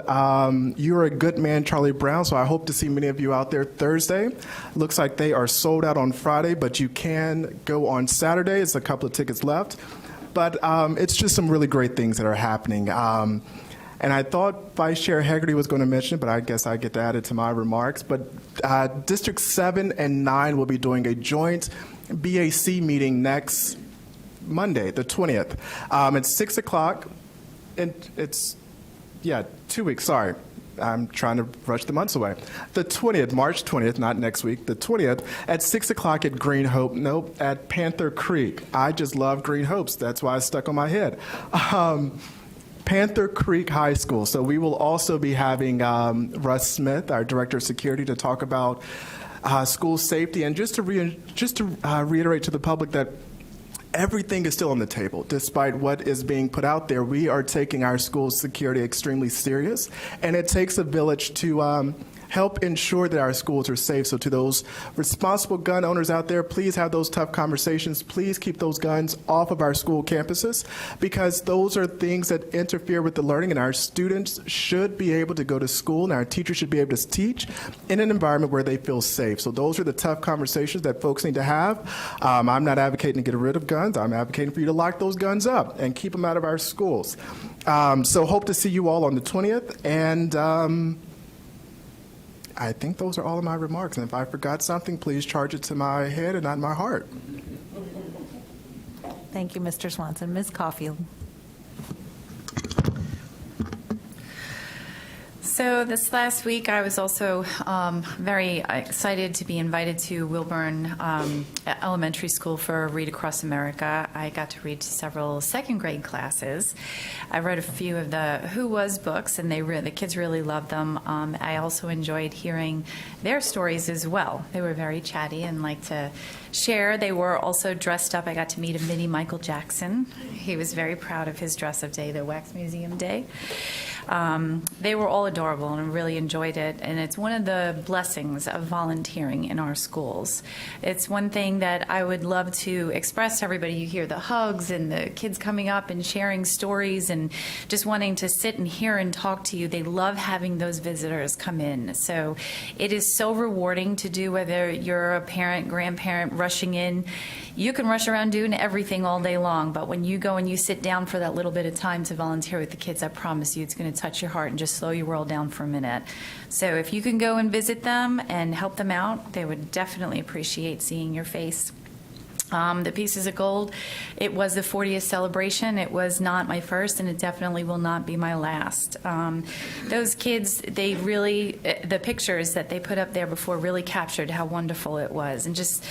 You're a Good Man, Charlie Brown. So I hope to see many of you out there Thursday. Looks like they are sold out on Friday, but you can go on Saturday. There's a couple of tickets left. But it's just some really great things that are happening. And I thought Vice Chair Hegarty was going to mention it, but I guess I get to add it to my remarks. But District 7 and 9 will be doing a joint BAC meeting next Monday, the 20th. It's 6 o'clock. And it's, 2 weeks, sorry. I'm trying to rush the months away. The 20th, March 20th, not next week, the 20th, at 6 o'clock at Green Hope, at Panther Creek. I just love Green Hopes. That's why it's stuck on my head. Panther Creek High School. So we will also be having Russ Smith, our Director of Security, to talk about school safety. And just to reiterate to the public that everything is still on the table. Despite what is being put out there, we are taking our school security extremely serious, and it takes a village to help ensure that our schools are safe. So to those responsible gun owners out there, please have those tough conversations. Please keep those guns off of our school campuses, because those are things that interfere with the learning, and our students should be able to go to school, and our teachers should be able to teach in an environment where they feel safe. So those are the tough conversations that folks need to have. I'm not advocating to get rid of guns. I'm advocating for you to lock those guns up and keep them out of our schools. So hope to see you all on the 20th, and I think those are all of my remarks. And if I forgot something, please charge it to my head and not my heart. Thank you, Mr. Swanson. Ms. Caulfield. So this last week, I was also very excited to be invited to Wilburn Elementary School for Read Across America. I got to read to several second grade classes. I read a few of the Who Was books, and the kids really loved them. I also enjoyed hearing their stories as well. They were very chatty and liked to share. They were also dressed up. I got to meet a mini Michael Jackson. He was very proud of his dress-up day, the Wax Museum Day. They were all adorable, and I really enjoyed it. And it's one of the blessings of volunteering in our schools. It's one thing that I would love to express to everybody. You hear the hugs and the kids coming up and sharing stories and just wanting to sit and hear and talk to you. They love having those visitors come in. So it is so rewarding to do, whether you're a parent, grandparent, rushing in. You can rush around doing everything all day long, but when you go and you sit down for that little bit of time to volunteer with the kids, I promise you it's going to touch your heart and just slow your world down for a minute. So if you can go and visit them and help them out, they would definitely appreciate seeing your face. The Pieces of Gold, it was the 40th celebration. It was not my first, and it definitely will not be my last. Those kids, they really, the pictures that they put up there before really captured how wonderful it was, and just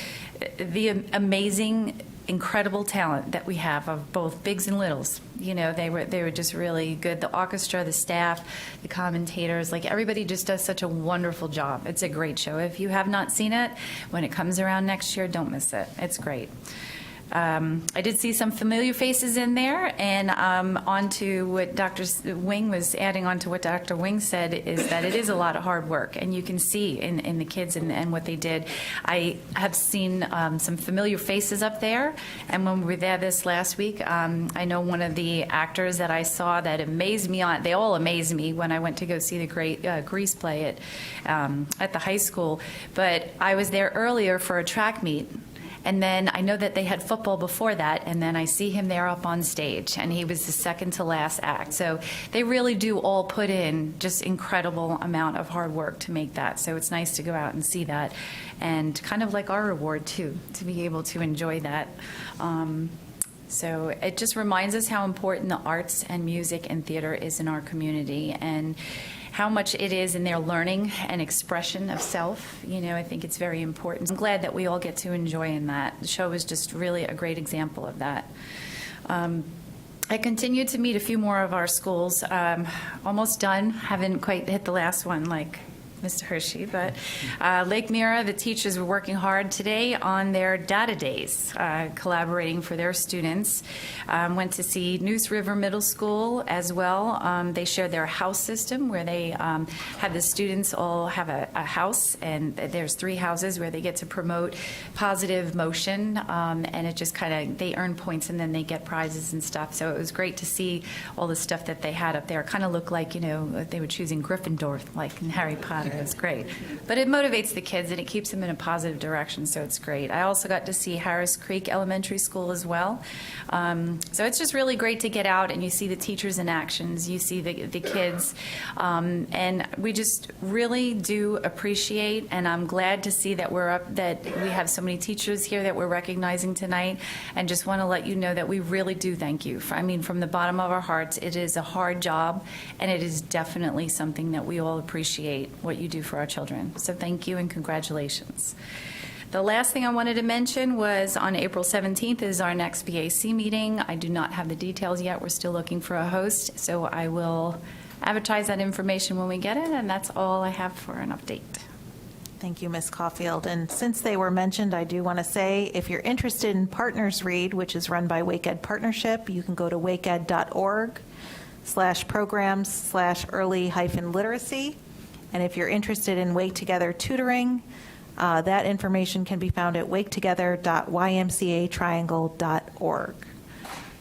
the amazing, incredible talent that we have of both bigs and littles. You know, they were just really good. The orchestra, the staff, the commentators, like everybody just does such a wonderful job. It's a great show. If you have not seen it, when it comes around next year, don't miss it. It's great. I did see some familiar faces in there, and on to what Dr. Wing was adding on to what Dr. Wing said, is that it is a lot of hard work, and you can see in the kids and what they did. I have seen some familiar faces up there, and when we were there this last week, I know one of the actors that I saw that amazed me they all amazed me when I went to go see the great Grease play at the high school, but I was there earlier for a track meet. And then I know that they had football before that, and then I see him there up on stage, and he was the second to last act. So they really do all put in just incredible amount of hard work to make that. So it's nice to go out and see that, and kind of like our reward too, to be able to enjoy that. So it just reminds us how important the arts and music and theater is in our community, and how much it is in their learning and expression of self. You know, I think it's very important. I'm glad that we all get to enjoy in that. The show is just really a great example of that. I continue to meet a few more of our schools. Almost done. Haven't quite hit the last one like Mr. Hershey, but Lake Mira, the teachers were working hard today on their data days, collaborating for their students. Went to see Neuse River Middle School as well. They share their house system where they have the students all have a house, and there's 3 houses where they get to promote positive motion, and it just kind of, they earn points and then they get prizes and stuff. So it was great to see all the stuff that they had up there. It kind of looked like, you know, they were choosing Gryffindor, like in Harry Potter. It's great. But it motivates the kids and it keeps them in a positive direction, so it's great. I also got to see Harris Creek Elementary School as well. So it's just really great to get out and you see the teachers in actions, you see the kids, and we just really do appreciate, and I'm glad to see that that we have so many teachers here that we're recognizing tonight, and just want to let you know that we really do thank you. From the bottom of our hearts, it is a hard job, and it is definitely something that we all appreciate what you do for our children. So thank you and congratulations. The last thing I wanted to mention was on April 17th is our next BAC meeting. I do not have the details yet. We're still looking for a host, so I will advertise that information when we get it, and that's all I have for an update. Thank you, Ms. Caulfield. And since they were mentioned, I do want to say, if you're interested in Partners Read, which is run by Wake Ed Partnership, you can go to wakeed.org/programs/early-literacy. And if you're interested in Wake Together tutoring, that information can be found at waketogether.ymcatriangle.org.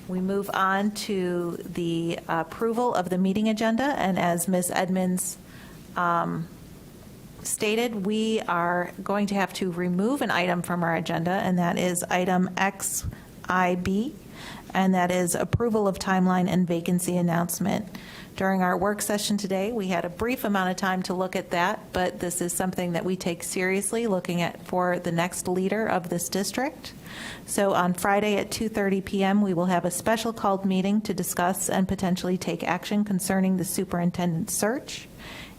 We move on to the approval of the meeting agenda, and as Ms. Edmonds stated, we are going to have to remove an item from our agenda, and that is item XIB, and that is approval of timeline and vacancy announcement. During our work session today, we had a brief amount of time to look at that, but this is something that we take seriously, looking at for the next leader of this district. So on Friday at 2:30 p.m., we will have a special called meeting to discuss and potentially take action concerning the superintendent search,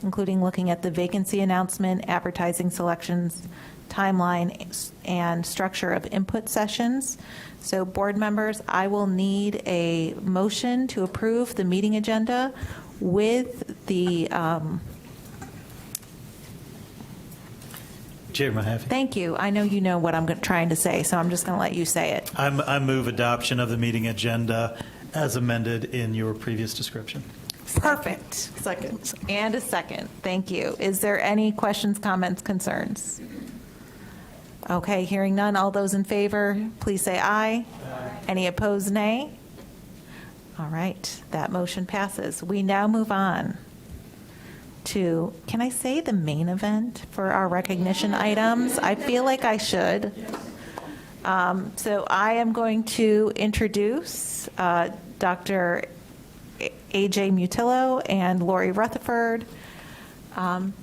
including looking at the vacancy announcement, advertising selections, timeline, and structure of input sessions. So board members, I will need a motion to approve the meeting agenda with the Chair Mahaffey. thank you. I know you know what I'm trying to say, so I'm just going to let you say it. I move adoption of the meeting agenda as amended in your previous description. Perfect. Second. And a second. Thank you. Is there any questions, comments, concerns? Okay, hearing none. All those in favor, please say aye. Any opposed, nay? All right, that motion passes. We now move on to, can I say the main event for our recognition items? I feel like I should. So I am going to introduce Dr. A.J. Mutillo and Lori Rutherford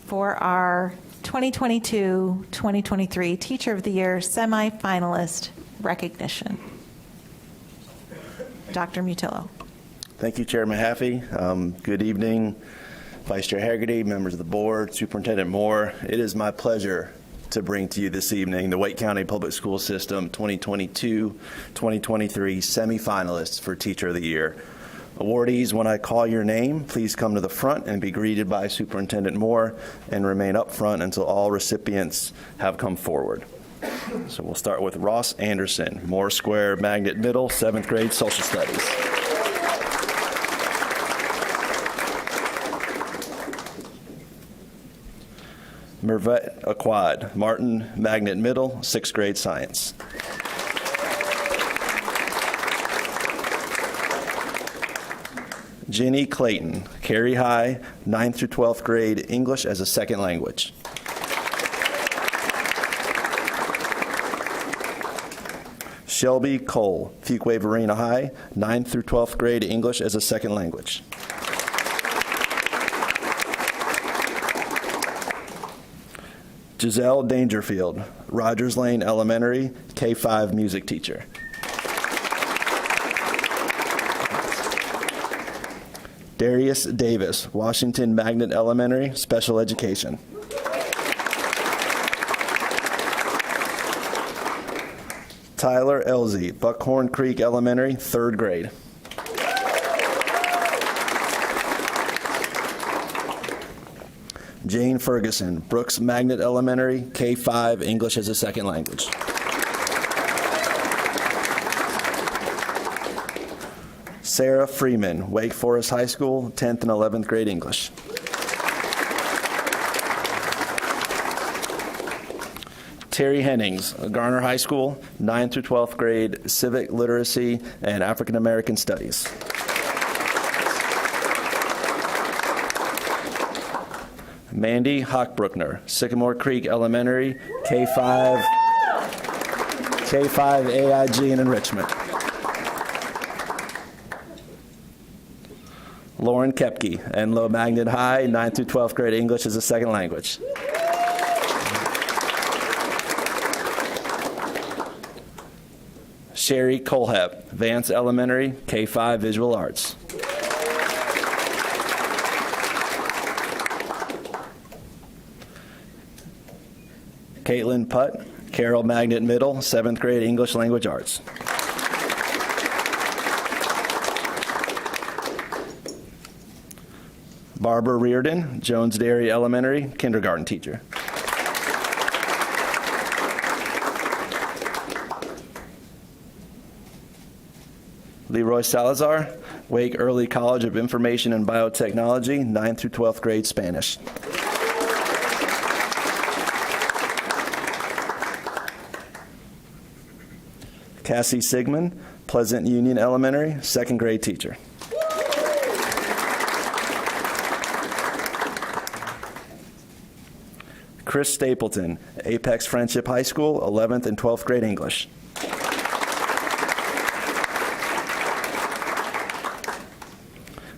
for our 2022-2023 Teacher of the Year semifinalist recognition. Dr. Mutillo. Thank you, Chair Mahaffey. Good evening, Vice Chair Haggerty, members of the board, Superintendent Moore. It is my pleasure to bring to you this evening the Wake County Public School System 2022-2023 semifinalists for Teacher of the Year. Awardees, when I call your name, please come to the front and be greeted by Superintendent Moore and remain up front until all recipients have come forward. So we'll start with Ross Anderson, Moore Square Magnet Middle, 7th grade Social Studies. Mervet Aquad, Martin Magnet Middle, 6th grade Science. Jenny Clayton, Cary High, 9th through 12th grade English as a second language. Shelby Cole, Fuquay Varina High, 9th through 12th grade English as a second language. Giselle Dangerfield, Rogers Lane Elementary, K-5 music teacher. Darius Davis, Washington Magnet Elementary, special education. Tyler Elzy, Buckhorn Creek Elementary, 3rd grade. Jane Ferguson, Brooks Magnet Elementary, K-5, English as a second language. Sarah Freeman, Wake Forest High School, 10th and 11th grade English. Terry Hennings, Garner High School, 9th through 12th grade Civic Literacy and African American Studies. Mandy Hochbruckner, Sycamore Creek Elementary, K-5 AIG and Enrichment. Lauren Kepke, Enloe Magnet High, 9th through 12th grade English as a second language. Sherry Colehep, Vance Elementary, K-5 Visual Arts. Caitlin Putt, Carroll Magnet Middle, 7th grade English Language Arts. Barbara Reardon, Jones Dairy Elementary, kindergarten teacher. Leroy Salazar, Wake Early College of Information and Biotechnology, 9th through 12th grade Spanish. Cassie Sigmund, Pleasant Union Elementary, 2nd grade teacher. Chris Stapleton, Apex Friendship High School, 11th and 12th grade English.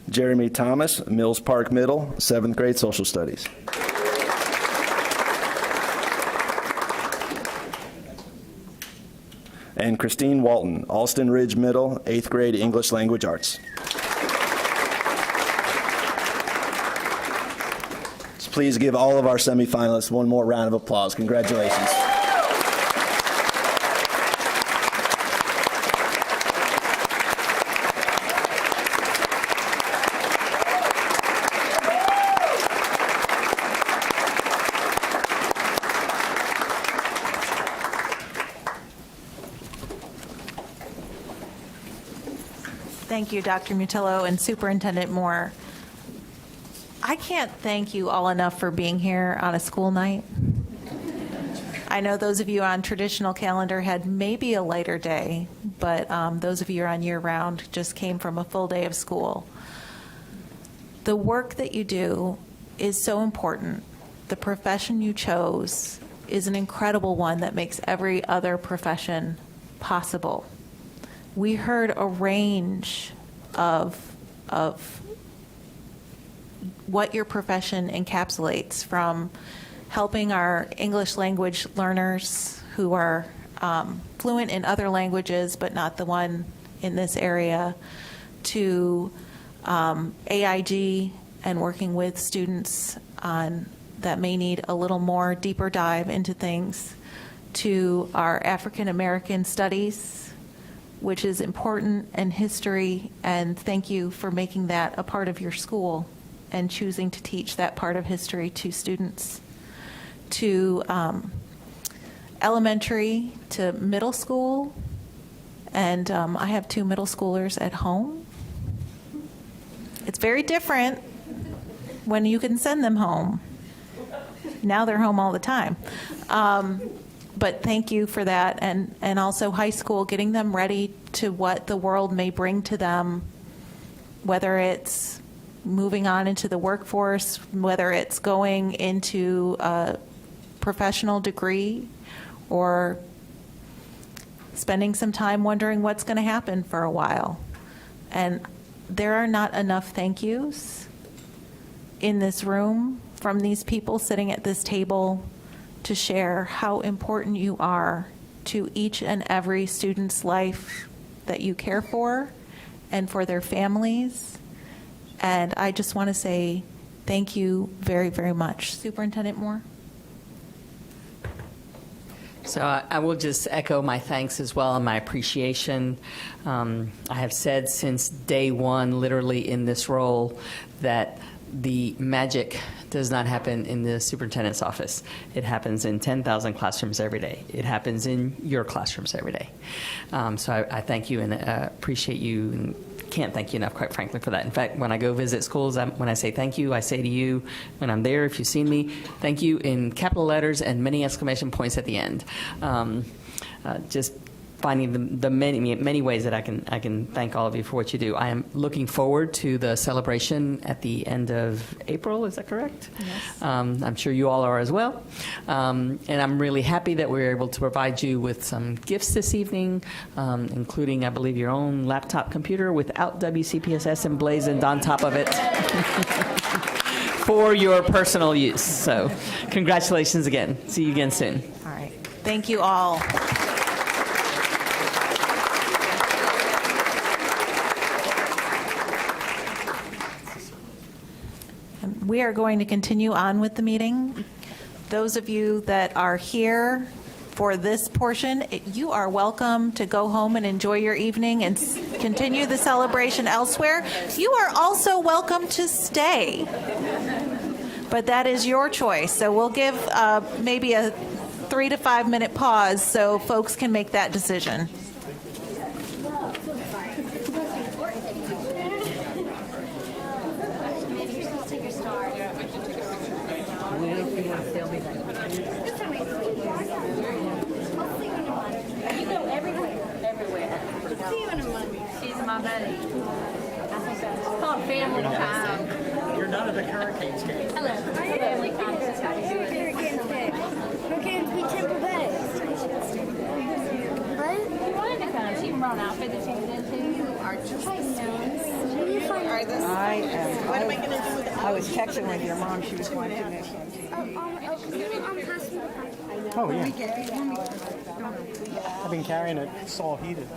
Jeremy Thomas, Mills Park Middle, 7th grade Social Studies. And Christine Walton, Alston Ridge Middle, 8th grade English Language Arts. So please give all of our semifinalists one more round of applause. Congratulations. Thank you, Dr. Mutillo and Superintendent Moore. I can't thank you all enough for being here on a school night. I know those of you on traditional calendar had maybe a lighter day, but those of you who are on year-round just came from a full day of school. The work that you do is so important. The profession you chose is an incredible one that makes every other profession possible. We heard a range of what your profession encapsulates, from helping our English language learners who are fluent in other languages, but not the one in this area, to AIG and working with students on that may need a little more deeper dive into things, to our African American studies, which is important, and history, and thank you for making that a part of your school and choosing to teach that part of history to students, to elementary to middle school, and I have 2 middle schoolers at home. It's very different when you can send them home. Now they're home all the time. But thank you for that. And also high school, getting them ready to what the world may bring to them, whether it's moving on into the workforce, whether it's going into a professional degree, or spending some time wondering what's going to happen for a while. And there are not enough thank yous in this room from these people sitting at this table to share how important you are to each and every student's life that you care for and for their families. And I just want to say thank you very, very much. Superintendent Moore? So I will just echo my thanks as well and my appreciation. I have said since day one, literally in this role, that the magic does not happen in the superintendent's office. It happens in 10,000 classrooms every day. It happens in your classrooms every day. So I thank you and appreciate you, and can't thank you enough, quite frankly, for that. In fact, when I go visit schools, when I say thank you, I say to you, when I'm there, if you've seen me, thank you in capital letters and many exclamation points at the end. Just finding the many ways that I can thank all of you for what you do. I am looking forward to the celebration at the end of April. Is that correct? Yes. I'm sure you all are as well. And I'm really happy that we were able to provide you with some gifts this evening, including, I believe, your own laptop computer without WCPSS emblazoned on top of it. For your personal use. So congratulations again. See you again soon. All right. Thank you all. We are going to continue on with the meeting. Those of you that are here for this portion, you are welcome to go home and enjoy your evening and continue the celebration elsewhere. You are also welcome to stay, but that is your choice. So we'll give maybe a 3 to 5 minute pause so folks can make that decision. She's my buddy. It's called family time. You're not at the Hurricanes game. Hello. Family time. Hurricanes beat Tampa Bay. What? She wanted to come. She even brought an outfit that she was into. You are just I was texting with your mom. She was watching this one. Oh, yeah. I've been carrying it. It's all heated.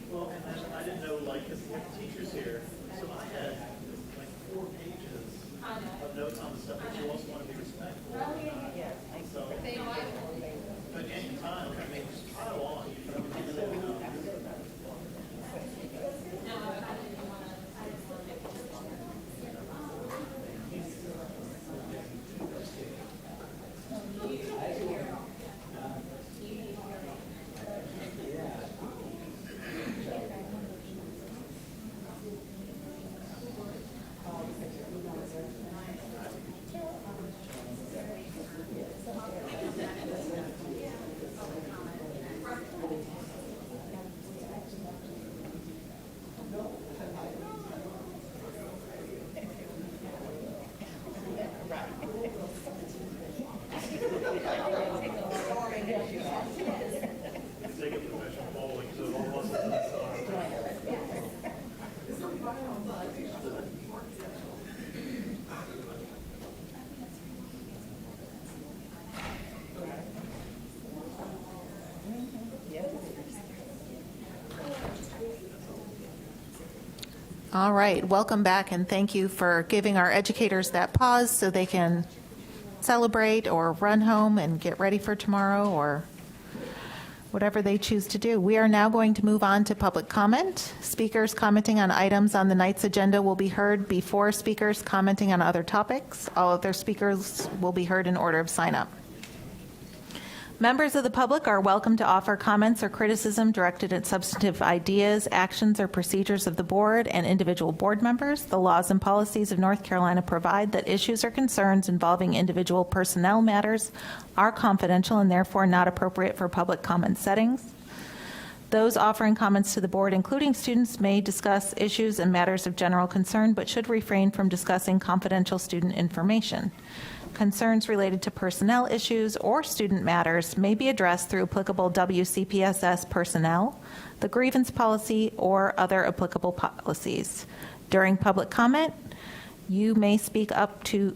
Well, and then I didn't know, like, because we have teachers here, so I had like 4 pages of notes on the stuff, but you also want to be respectful. So, but anytime, I mean, just pile on. All right, welcome back, and thank you for giving our educators that pause so they can celebrate or run home and get ready for tomorrow or whatever they choose to do. We are now going to move on to public comment. Speakers commenting on items on the night's agenda will be heard before speakers commenting on other topics. All other speakers will be heard in order of sign up. Members of the public are welcome to offer comments or criticism directed at substantive ideas, actions, or procedures of the board and individual board members. The laws and policies of North Carolina provide that issues or concerns involving individual personnel matters are confidential and therefore not appropriate for public comment settings. Those offering comments to the board, including students, may discuss issues and matters of general concern, but should refrain from discussing confidential student information. Concerns related to personnel issues or student matters may be addressed through applicable WCPSS personnel, the grievance policy, or other applicable policies. During public comment, you may speak up to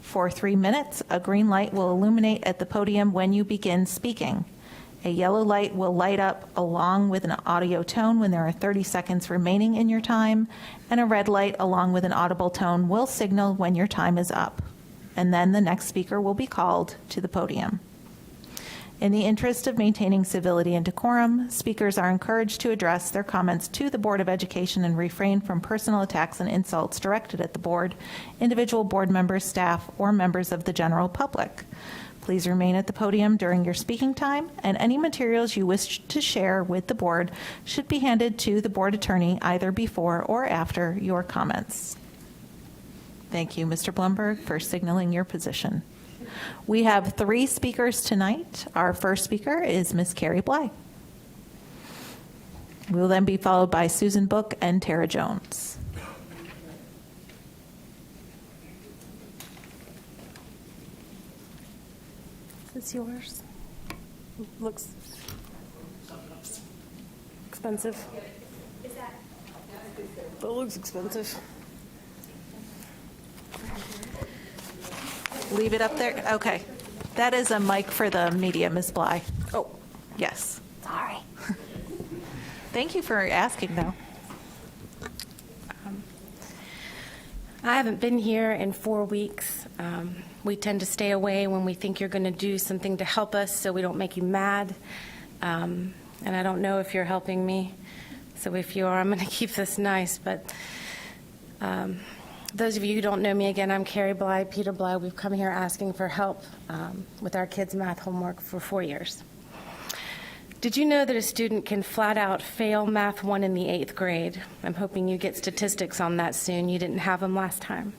for 3 minutes. A green light will illuminate at the podium when you begin speaking. A yellow light will light up along with an audio tone when there are 30 seconds remaining in your time, and a red light along with an audible tone will signal when your time is up. And then the next speaker will be called to the podium. In the interest of maintaining civility and decorum, speakers are encouraged to address their comments to the Board of Education and refrain from personal attacks and insults directed at the board, individual board members, staff, or members of the general public. Please remain at the podium during your speaking time, and any materials you wish to share with the board should be handed to the board attorney either before or after your comments. Thank you, Mr. Blumberg, for signaling your position. We have 3 speakers tonight. Our first speaker is Ms. Carrie Bly. We will then be followed by Susan Book and Tara Jones. Is this yours? Looks expensive. It looks expensive. Leave it up there? Okay. That is a mic for the media, Ms. Bly. Oh, Yes. sorry. Thank you for asking, though. I haven't been here in 4 weeks. We tend to stay away when we think you're going to do something to help us so we don't make you mad. And I don't know if you're helping me. So if you are, I'm going to keep this nice. But those of you who don't know me, again, I'm Carrie Bly, Peter Bly. We've come here asking for help with our kids' math homework for 4 years. Did you know that a student can flat out fail Math 1 in the 8th grade? I'm hoping you get statistics on that soon. You didn't have them last time.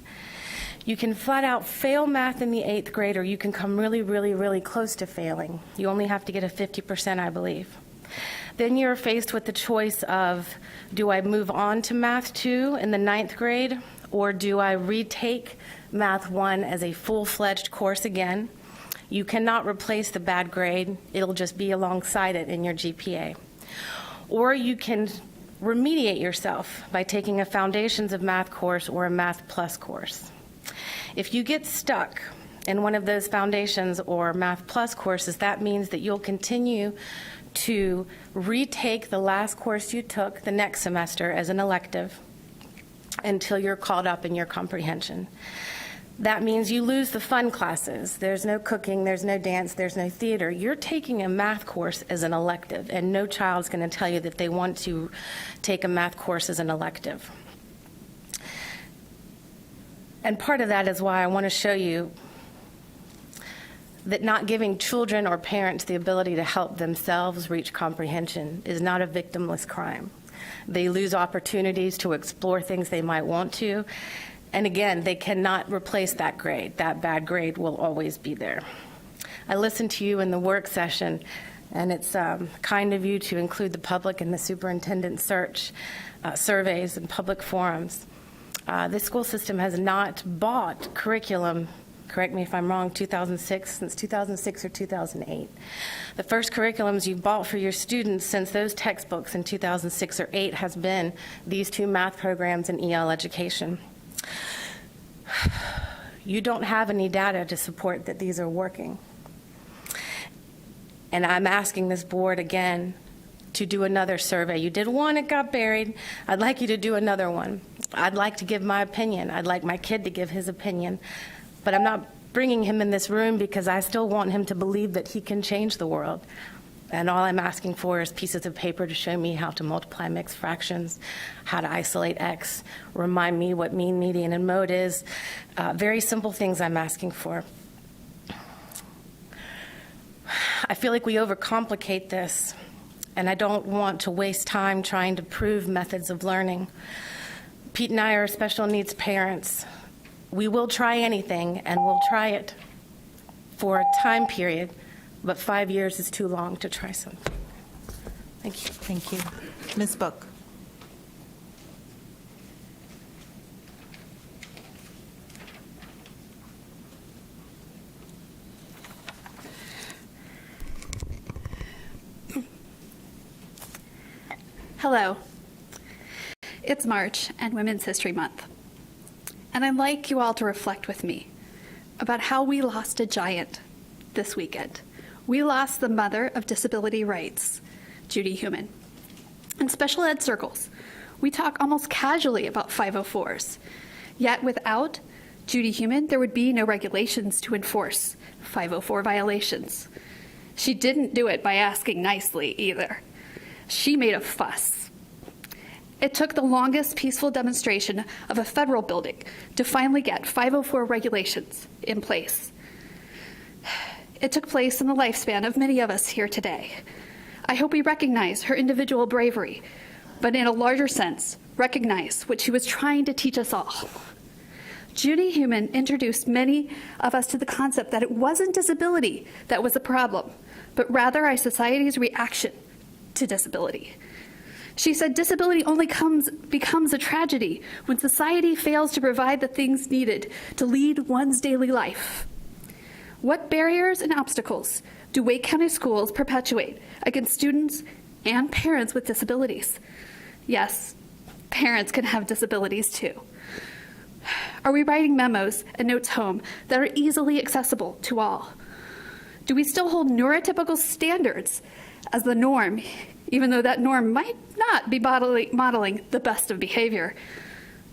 You can flat out fail math in the 8th grade, or you can come really, really, really close to failing. You only have to get a 50%, I believe. Then you're faced with the choice of, do I move on to Math 2 in the 9th grade, or do I retake Math 1 as a full-fledged course again? You cannot replace the bad grade. It'll just be alongside it in your GPA. Or you can remediate yourself by taking a Foundations of Math course or a Math Plus course. If you get stuck in one of those Foundations or Math Plus courses, that means that you'll continue to retake the last course you took the next semester as an elective until you're caught up in your comprehension. That means you lose the fun classes. There's no cooking, there's no dance, there's no theater. You're taking a math course as an elective, and no child's going to tell you that they want to take a math course as an elective. And part of that is why I want to show you that not giving children or parents the ability to help themselves reach comprehension is not a victimless crime. They lose opportunities to explore things they might want to. And again, they cannot replace that grade. That bad grade will always be there. I listened to you in the work session, and it's kind of you to include the public in the superintendent search surveys and public forums. This school system has not bought curriculum, correct me if I'm wrong, since 2006 or 2008. The first curriculums you bought for your students since those textbooks in 2006 or 8 has been these 2 math programs in EL education. You don't have any data to support that these are working. And I'm asking this board again to do another survey. You did one, it got buried. I'd like you to do another one. I'd like to give my opinion. I'd like my kid to give his opinion. But I'm not bringing him in this room because I still want him to believe that he can change the world. And all I'm asking for is pieces of paper to show me how to multiply mixed fractions, how to isolate X, remind me what mean, median, and mode is. Very simple things I'm asking for. I feel like we overcomplicate this, and I don't want to waste time trying to prove methods of learning. Pete and I are special needs parents. We will try anything, and we'll try it for a time period. But 5 years is too long to try something. Thank you. Thank you. Ms. Book. Hello. It's March and Women's History Month. And I'd like you all to reflect with me about how we lost a giant this weekend. We lost the mother of disability rights, Judy Heumann. In special ed circles, we talk almost casually about 504s. Yet without Judy Heumann, there would be no regulations to enforce 504 violations. She didn't do it by asking nicely either. She made a fuss. It took the longest peaceful demonstration of a federal building to finally get 504 regulations in place. It took place in the lifespan of many of us here today. I hope we recognize her individual bravery, but in a larger sense, recognize what she was trying to teach us all. Judy Heumann introduced many of us to the concept that it wasn't disability that was the problem, but rather our society's reaction to disability. She said disability only becomes a tragedy when society fails to provide the things needed to lead one's daily life. What barriers and obstacles do Wake County schools perpetuate against students and parents with disabilities? Yes, parents can have disabilities too. Are we writing memos and notes home that are easily accessible to all? Do we still hold neurotypical standards as the norm, even though that norm might not be modeling the best of behavior?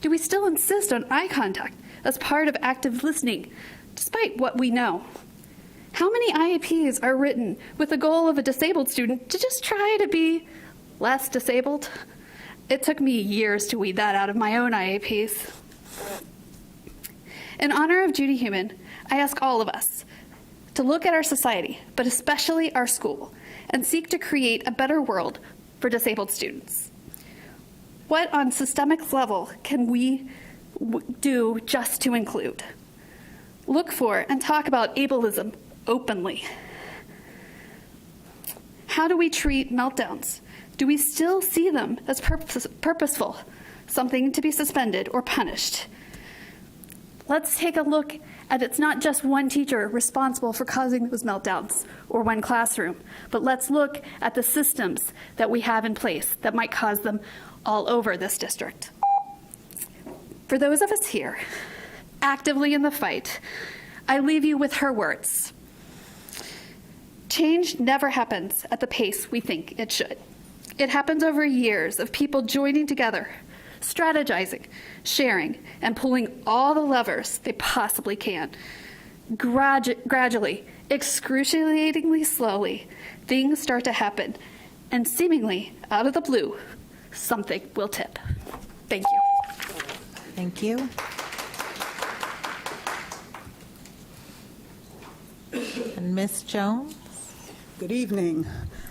Do we still insist on eye contact as part of active listening, despite what we know? How many IEPs are written with the goal of a disabled student to just try to be less disabled? It took me years to weed that out of my own IEPs. In honor of Judy Heumann, I ask all of us to look at our society, but especially our school, and seek to create a better world for disabled students. What on systemic level can we do just to include? Look for and talk about ableism openly. How do we treat meltdowns? Do we still see them as purposeful, something to be suspended or punished? Let's take a look at it's not just one teacher responsible for causing those meltdowns or one classroom, but let's look at the systems that we have in place that might cause them all over this district. For those of us here actively in the fight, I leave you with her words. Change never happens at the pace we think it should. It happens over years of people joining together, strategizing, sharing, and pulling all the levers they possibly can. Gradually, excruciatingly slowly, things start to happen, and seemingly out of the blue, something will tip. Thank you. Thank you. And Ms. Jones? Good evening.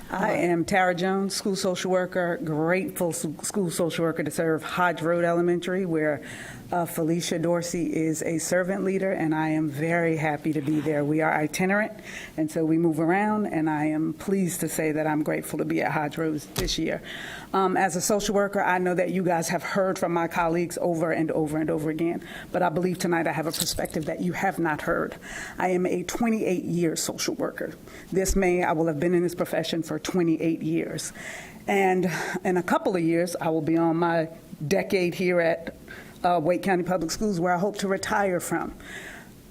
I am Tara Jones, school social worker, grateful school social worker to serve Hodge Road Elementary, where Felicia Dorsey is a servant leader, and I am very happy to be there. We are itinerant, and so we move around, and I am pleased to say that I'm grateful to be at Hodge Road this year. As a social worker, I know that you guys have heard from my colleagues over and over and over again, but I believe tonight I have a perspective that you have not heard. I am a 28-year social worker. This May, I will have been in this profession for 28 years. And in a couple of years, I will be on my decade here at Wake County Public Schools, where I hope to retire from.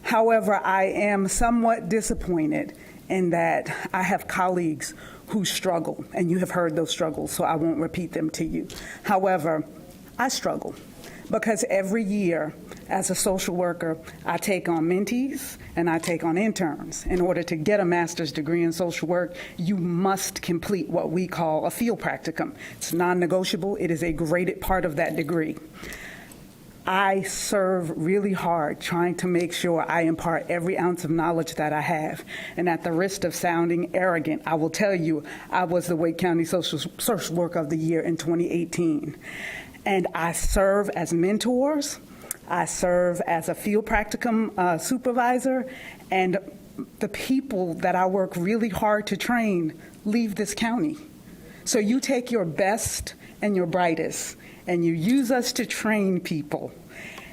However, I am somewhat disappointed in that I have colleagues who struggle, and you have heard those struggles, so I won't repeat them to you. However, I struggle because every year as a social worker, I take on mentees and I take on interns. In order to get a master's degree in social work, you must complete what we call a field practicum. It's non-negotiable. It is a graded part of that degree. I serve really hard trying to make sure I impart every ounce of knowledge that I have. And at the risk of sounding arrogant, I will tell you I was the Wake County Social Worker of the Year in 2018. And I serve as mentors. I serve as a field practicum supervisor. And the people that I work really hard to train leave this county. So you take your best and your brightest, and you use us to train people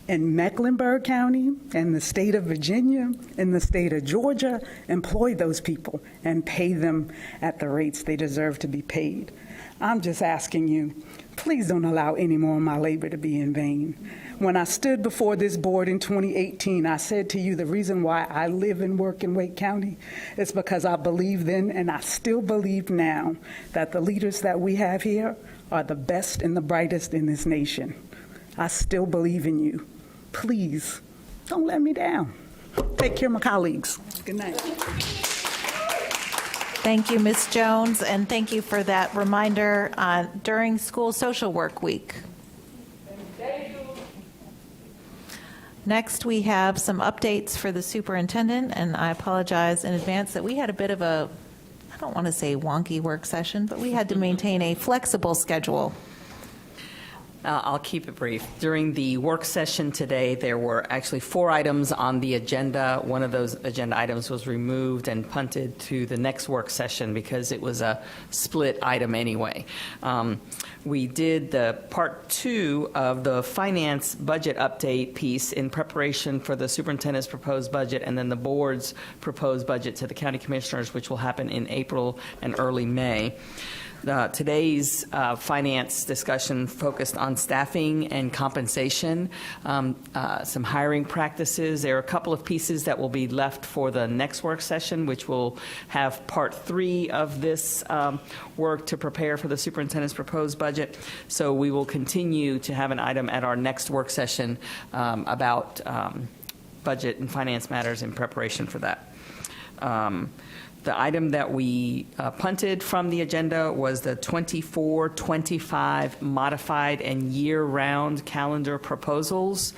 in Mecklenburg County, in the state of Virginia, in the state of Georgia. Employ those people and pay them at the rates they deserve to be paid. I'm just asking you, please don't allow any more of my labor to be in vain. When I stood before this board in 2018, I said to you the reason why I live and work in Wake County is because I believed then, and I still believe now, that the leaders that we have here are the best and the brightest in this nation. I still believe in you. Please, don't let me down. Take care of my colleagues. Good night. Thank you, Ms. Jones, and thank you for that reminder during School Social Work Week. Next, we have some updates for the superintendent, and I apologize in advance that we had a bit of a, I don't want to say wonky work session, but we had to maintain a flexible schedule. I'll keep it brief. During the work session today, there were actually 4 items on the agenda. One of those agenda items was removed and punted to the next work session because it was a split item anyway. We did the part 2 of the finance budget update piece in preparation for the superintendent's proposed budget and then the board's proposed budget to the county commissioners, which will happen in April and early May. Today's finance discussion focused on staffing and compensation, some hiring practices. There are a couple of pieces that will be left for the next work session, which will have part 3 of this work to prepare for the superintendent's proposed budget. So we will continue to have an item at our next work session about budget and finance matters in preparation for that. The item that we punted from the agenda was the 24-25 modified and year-round calendar proposals.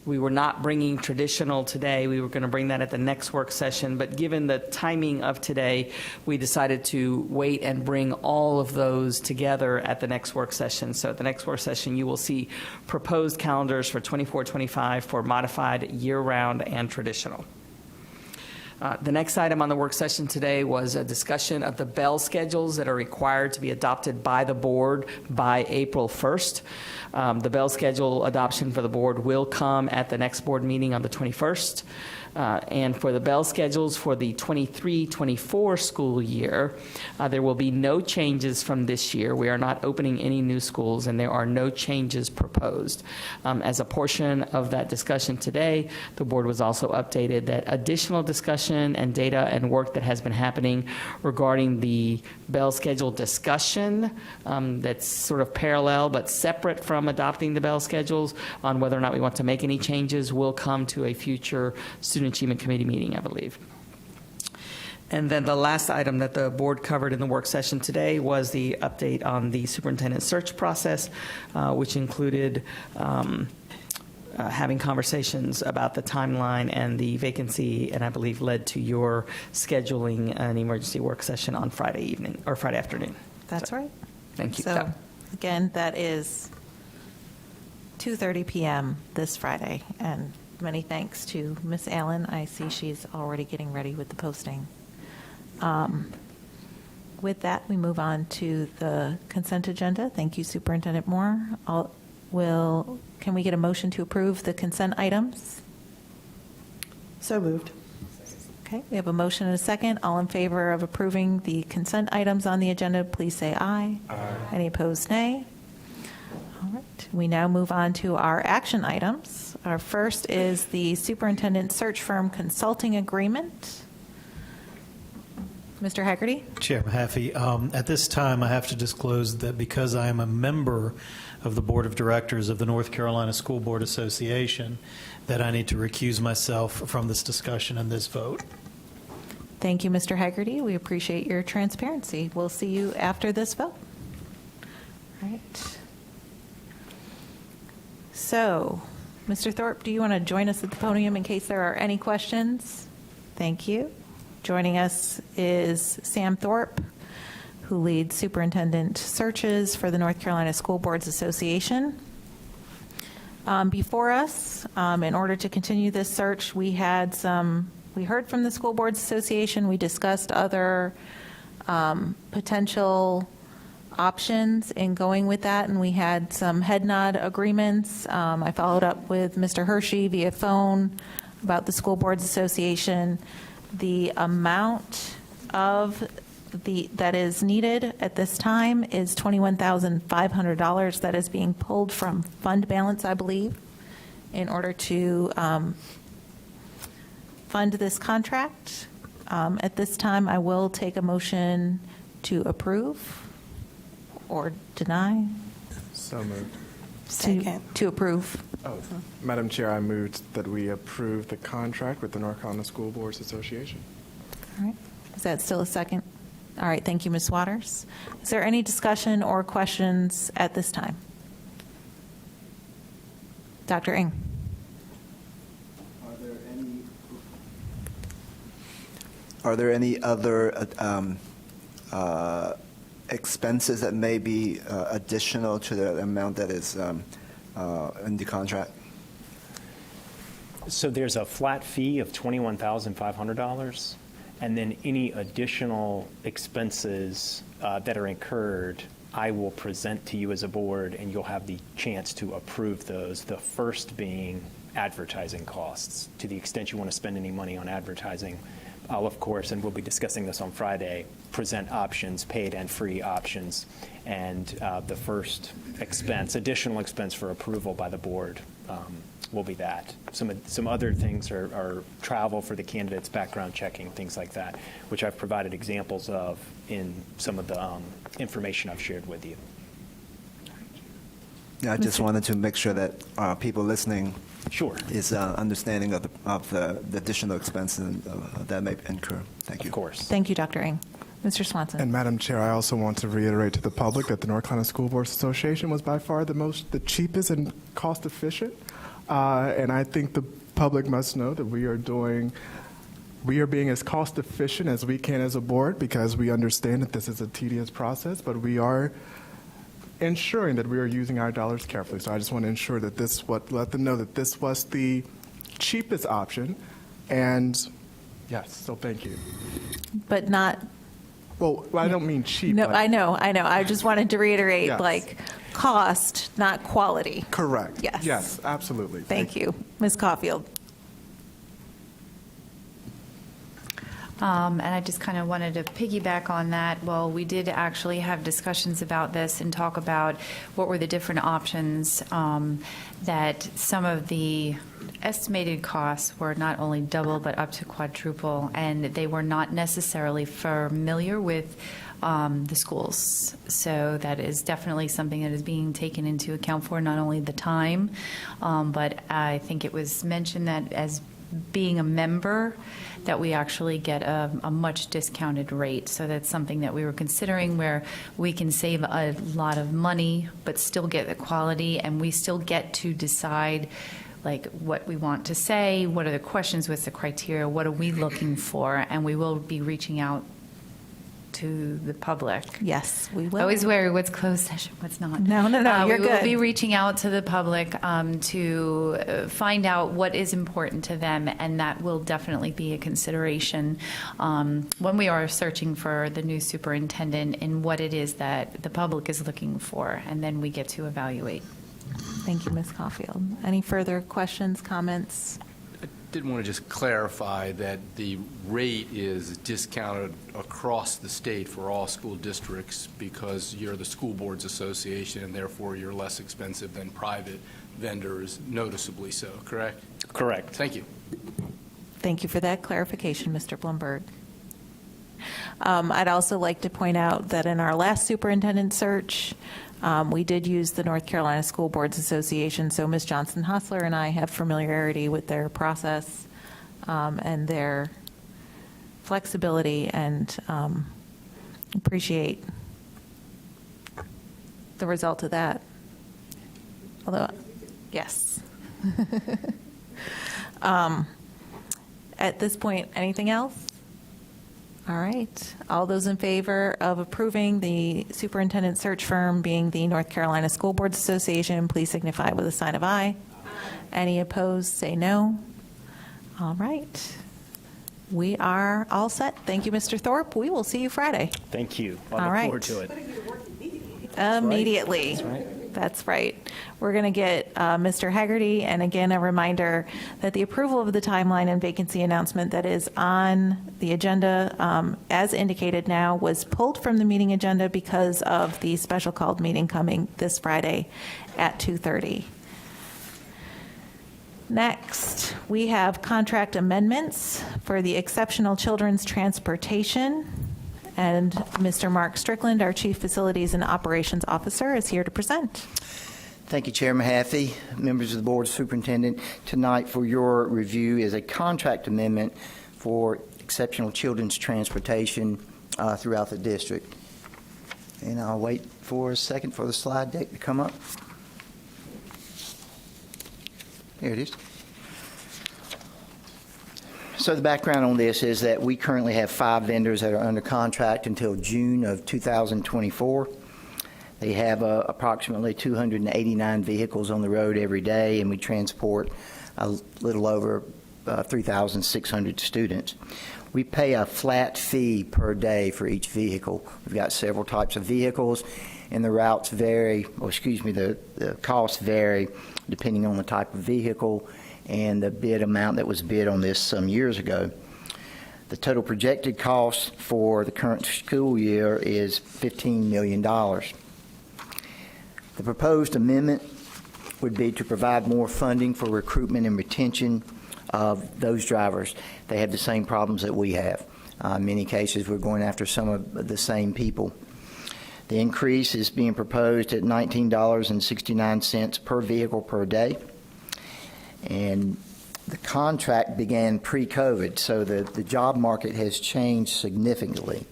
We were not bringing traditional today. We were going to bring that at the next work session. But given the timing of today, we decided to wait and bring all of those together at the next work session. So at the next work session, you will see proposed calendars for 24-25 for modified, year-round, and traditional. The next item on the work session today was a discussion of the bell schedules that are required to be adopted by the board by April 1st. The bell schedule adoption for the board will come at the next board meeting on the 21st. And for the bell schedules for the 23-24 school year, there will be no changes from this year. We are not opening any new schools, and there are no changes proposed. As a portion of that discussion today, the board was also updated that additional discussion and data and work that has been happening regarding the bell schedule discussion that's sort of parallel but separate from adopting the bell schedules on whether or not we want to make any changes will come to a future Student Achievement Committee meeting, I believe. And then the last item that the board covered in the work session today was the update on the superintendent search process, which included having conversations about the timeline and the vacancy, and I believe led to your scheduling an emergency work session on Friday evening or Friday afternoon. That's right. Thank you. So, again, that is 2:30 p.m. this Friday, and many thanks to Ms. Allen. I see she's already getting ready with the posting. With that, we move on to the consent agenda. Thank you, Superintendent Moore. Can we get a motion to approve the consent items? So moved. Okay, we have a motion and a second. All in favor of approving the consent items on the agenda, please say aye. Aye. Any opposed, nay. All right, we now move on to our action items. Our first is the superintendent search firm consulting agreement. Mr. Haggerty? Chair Mahaffey, at this time, I have to disclose that because I am a member of the Board of Directors of the North Carolina School Board Association, that I need to recuse myself from this discussion and this vote. Thank you, Mr. Haggerty. We appreciate your transparency. We'll see you after this vote. All right. So, Mr. Thorpe, do you want to join us at the podium in case there are any questions? Thank you. Joining us is Sam Thorpe, who leads superintendent searches for the North Carolina School Boards Association. Before us, in order to continue this search, we heard from the School Boards Association. We discussed other potential options in going with that, and we had some head nod agreements. I followed up with Mr. Hershey via phone about the School Boards Association. The amount that is needed at this time is $21,500 that is being pulled from fund balance, I believe, in order to fund this contract. At this time, I will take a motion to approve or deny. So moved. To approve. Oh, Madam Chair, I moved that we approve the contract with the North Carolina School Boards Association. All right. Is that still a second? All right. Thank you, Ms. Waters. Is there any discussion or questions at this time? Dr. Ng. Are there any other expenses that may be additional to the amount that is in the contract? So there's a flat fee of $21,500, and then any additional expenses that are incurred, I will present to you as a board, and you'll have the chance to approve those. The first being advertising costs. To the extent you want to spend any money on advertising, I'll, of course, and we'll be discussing this on Friday, present options, paid and free options. And the first expense, additional expense for approval by the board will be that. Some other things are travel for the candidates, background checking, things like that, which I've provided examples of in some of the information I've shared with you. Yeah, I just wanted to make sure that people listening Sure. is understanding of the additional expenses that may incur. Thank you. Of course. Thank you, Dr. Ng. Mr. Swanson. And Madam Chair, I also want to reiterate to the public that the North Carolina School Boards Association was by far the cheapest and cost efficient. And I think the public must know that we are being as cost efficient as we can as a board, because we understand that this is a tedious process, but we are ensuring that we are using our dollars carefully. So I just want to ensure that let them know that this was the cheapest option. And yes, so thank you. But not. Well, I don't mean cheap. No, but I know. I just wanted to reiterate, Yes. like, cost, not quality. Correct. Yes. Yes, absolutely. Thank you. Ms. Caulfield. And I just kind of wanted to piggyback on that. Well, we did actually have discussions about this and talk about what were the different options, that some of the estimated costs were not only double but up to quadruple, and they were not necessarily familiar with the schools. So that is definitely something that is being taken into account for, not only the time, but I think it was mentioned that as being a member, that we actually get a much discounted rate. So that's something that we were considering, where we can save a lot of money but still get the quality, and we still get to decide like what we want to say, what are the questions, what's the criteria, what are we looking for, and we will be reaching out to the public. Yes, we will. Always wary what's closed session, what's not. No, you're we good. will be reaching out to the public to find out what is important to them, and that will definitely be a consideration when we are searching for the new superintendent and what it is that the public is looking for, and then we get to evaluate. Thank you, Ms. Caulfield. Any further questions, comments? I did want to just clarify that the rate is discounted across the state for all school districts because you're the School Boards Association, and therefore you're less expensive than private vendors, noticeably so, correct? Correct. Thank you. Thank you for that clarification, Mr. Blumberg. I'd also like to point out that in our last superintendent search, we did use the North Carolina School Boards Association, so Ms. Johnson-Hostler and I have familiarity with their process and their flexibility, and appreciate the result of that. Although, yes. At this point, anything else? All right. All those in favor of approving the superintendent search firm being the North Carolina School Boards Association, please signify with a sign of aye. Any opposed, say no. All right. We are all set. Thank you, Mr. Thorpe. We will see you Friday. Thank you. I All look right. forward to it. Immediately. That's right. That's right. We're going to get Mr. Haggerty, and again, a reminder that the approval of the timeline and vacancy announcement that is on the agenda, as indicated now, was pulled from the meeting agenda because of the special called meeting coming this Friday at 2:30. Next, we have contract amendments for the exceptional children's transportation. And Mr. Mark Strickland, our Chief Facilities and Operations Officer, is here to present. Thank you, Chair Mahaffey, members of the Board, Superintendent. Tonight for your review is a contract amendment for exceptional children's transportation throughout the district. And I'll wait for a second for the slide deck to come up. Here it is. So the background on this is that we currently have 5 vendors that are under contract until June of 2024. They have approximately 289 vehicles on the road every day, and we transport a little over 3,600 students. We pay a flat fee per day for each vehicle. We've got several types of vehicles, and the routes vary, the costs vary depending on the type of vehicle and the bid amount that was bid on this some years ago. The total projected cost for the current school year is $15 million. The proposed amendment would be to provide more funding for recruitment and retention of those drivers. They have the same problems that we have. In many cases, we're going after some of the same people. The increase is being proposed at $19.69 per vehicle per day. And the contract began pre-COVID, so the job market has changed significantly.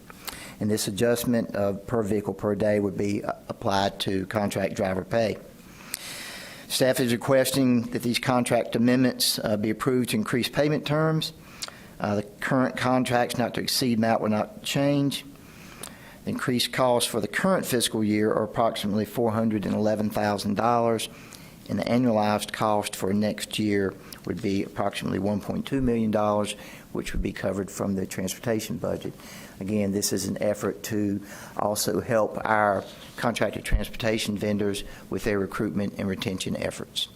And this adjustment of per vehicle per day would be applied to contract driver pay. Staff is requesting that these contract amendments be approved to increase payment terms. The current contracts not to exceed amount will not change. The increased costs for the current fiscal year are approximately $411,000, and the annualized cost for next year would be approximately $1.2 million, which would be covered from the transportation budget. Again, this is an effort to also help our contracted transportation vendors with their recruitment and retention efforts.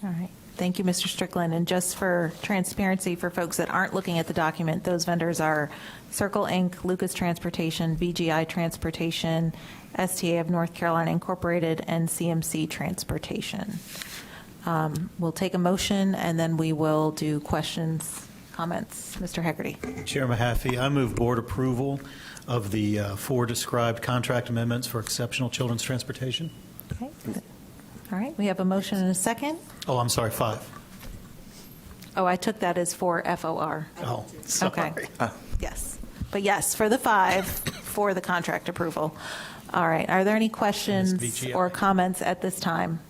All right. Thank you, Mr. Strickland. And just for transparency for folks that aren't looking at the document, those vendors are Circle Inc., Lucas Transportation, VGI Transportation, STA of North Carolina Incorporated, and CMC Transportation. We'll take a motion, and then we will do questions, comments. Mr. Hegarty. Chair Mahaffey, I move board approval of the 4 described contract amendments for exceptional children's transportation. Okay. All right. We have a motion and a second. Oh, I'm sorry, 5. Oh, I took that as for FOR. Oh, sorry. Okay. Yes. But yes, for the 5, for the contract approval. All right. Are there any questions or comments at this time?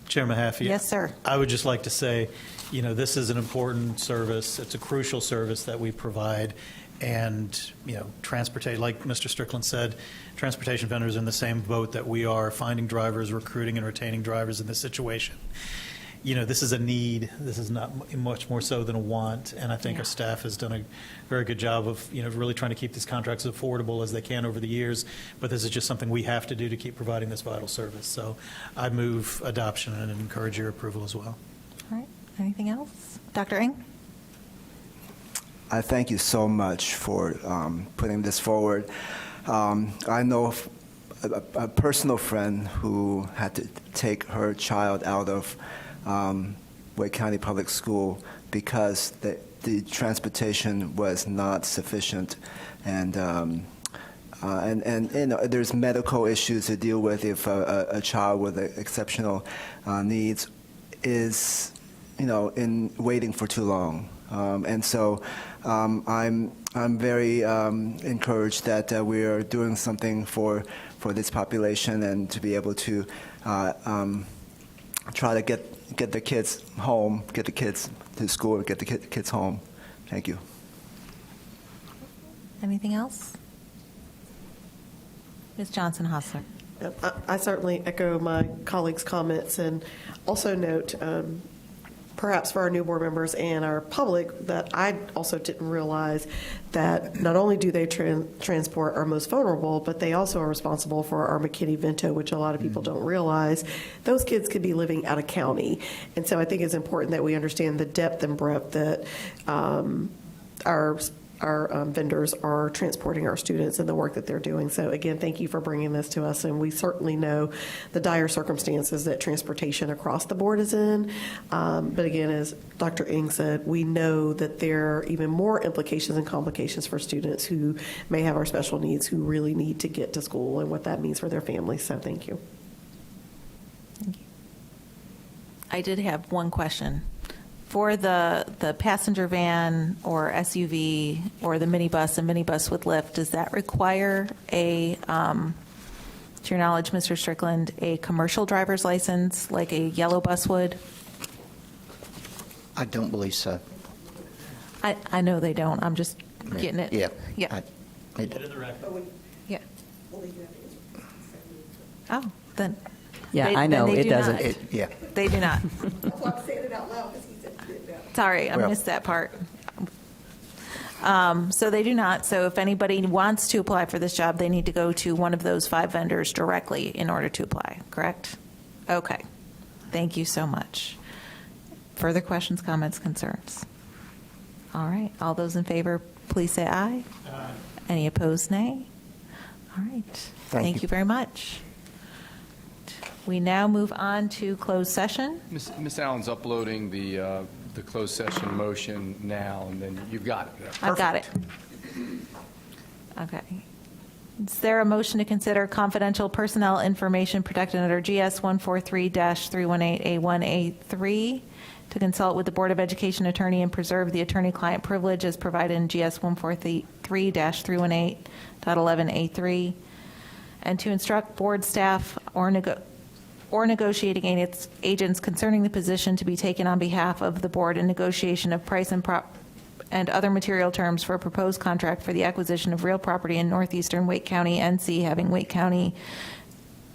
Chair Mahaffey. Yes, sir. I would just like to say, this is an important service. It's a crucial service that we provide. And, like Mr. Strickland said, transportation vendors are in the same boat that we are, finding drivers, recruiting and retaining drivers in this situation. This is a need. This is not much more so than a want. And I think our staff has done a very good job of, really trying to keep these contracts as affordable as they can over the years. But this is just something we have to do to keep providing this vital service. So I move adoption and encourage your approval as well. All right. Anything else? Dr. Ng? I thank you so much for putting this forward. I know a personal friend who had to take her child out of Wake County Public School because the transportation was not sufficient, and there's medical issues to deal with if a child with exceptional needs is in waiting for too long. And so I'm very encouraged that we are doing something for this population, and to be able to try to get the kids home, get the kids to school, get the kids home. Thank you. Anything else? Ms. Johnson-Hostler. I certainly echo my colleagues' comments, and also note, perhaps for our new board members and our public, that I also didn't realize that not only do they transport our most vulnerable, but they also are responsible for our McKinney-Vento, which a lot of people don't realize. Those kids could be living out of county. And so I think it's important that we understand the depth and breadth that our vendors are transporting our students and the work that they're doing. So again, thank you for bringing this to us, and we certainly know the dire circumstances that transportation across the board is in. But again, as Dr. Ng said, we know that there are even more implications and complications for students who may have our special needs, who really need to get to school, and what that means for their families. So thank you. Thank you. I did have one question. For the passenger van or SUV or the minibus and minibus with lift, does that require to your knowledge, Mr. Strickland, a commercial driver's license like a yellow bus would? I don't believe so. I know they don't. I'm just getting it. Yeah. Yeah. Yeah. Oh, then. Yeah, they- I know, then they it do doesn't. not. Yeah. They do not. That's why I'm saying it out loud, because he said he didn't know. Sorry, I Well- missed that part. So they do not. So if anybody wants to apply for this job, they need to go to one of those 5 vendors directly in order to apply, correct? Okay. Thank you so much. Further questions, comments, concerns? All right. All those in favor, please say aye. Aye. Any opposed, nay? All right. Thank you very much. We now move on to closed session. Ms. Allen's uploading the closed session motion now, and then you've got it. I've got it. Okay. Is there a motion to consider confidential personnel information protected under GS 143-318A1A3 to consult with the Board of Education attorney and preserve the attorney-client privilege as provided in GS 143-318.11A3, and to instruct board staff or negotiating agents concerning the position to be taken on behalf of the board in negotiation of price and other material terms for a proposed contract for the acquisition of real property in northeastern Wake County, NC, having Wake County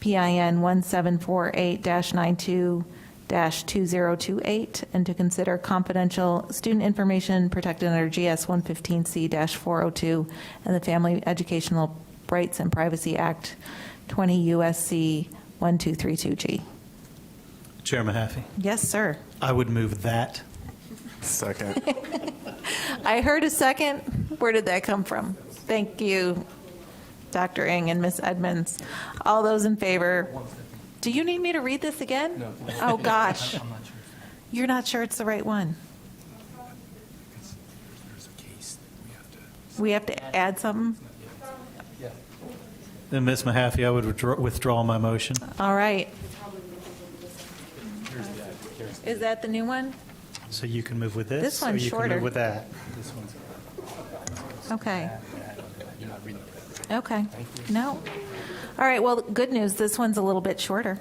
PIN 1748-92-2028, and to consider confidential student information protected under GS 115C-402 and the Family Educational Rights and Privacy Act 20 USC 1232G. Chair Mahaffey, Yes, sir. I would move that. Second. I heard a second. Where did that come from? Thank you, Dr. Ng and Ms. Edmonds. All those in favor? Do you need me to read this again? No. Oh, gosh. You're not sure it's the right one? We have to add something? Then, Ms. Mahaffey, I would withdraw my motion. All right. Is that the new one? So you can move with this? This one's or you shorter. can move with that. Okay. Okay. No. All right, well, good news, this one's a little bit shorter.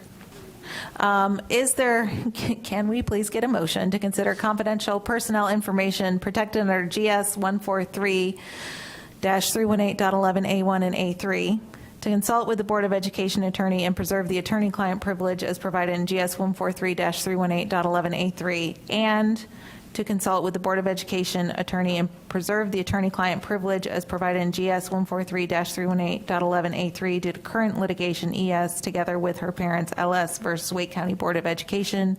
Can we please get a motion to consider confidential personnel information protected under GS 143-318.11A1 and A3 to consult with the Board of Education attorney and preserve the attorney-client privilege as provided in GS 143-318.11A3, and to consult with the Board of Education attorney and preserve the attorney-client privilege as provided in GS 143-318.11A3 due to current litigation ES together with her parents LS versus Wake County Board of Education,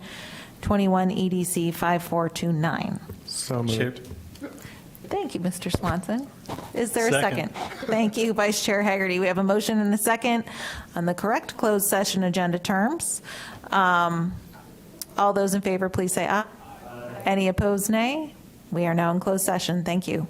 21 EDC 5429. So moved. Thank you, Mr. Swanson. Is there a Second. second? Thank you, Vice Chair Haggerty. We have a motion and a second on the correct closed session agenda terms. All those in favor, please say aye. Any opposed, nay? We are now in closed session. Thank you.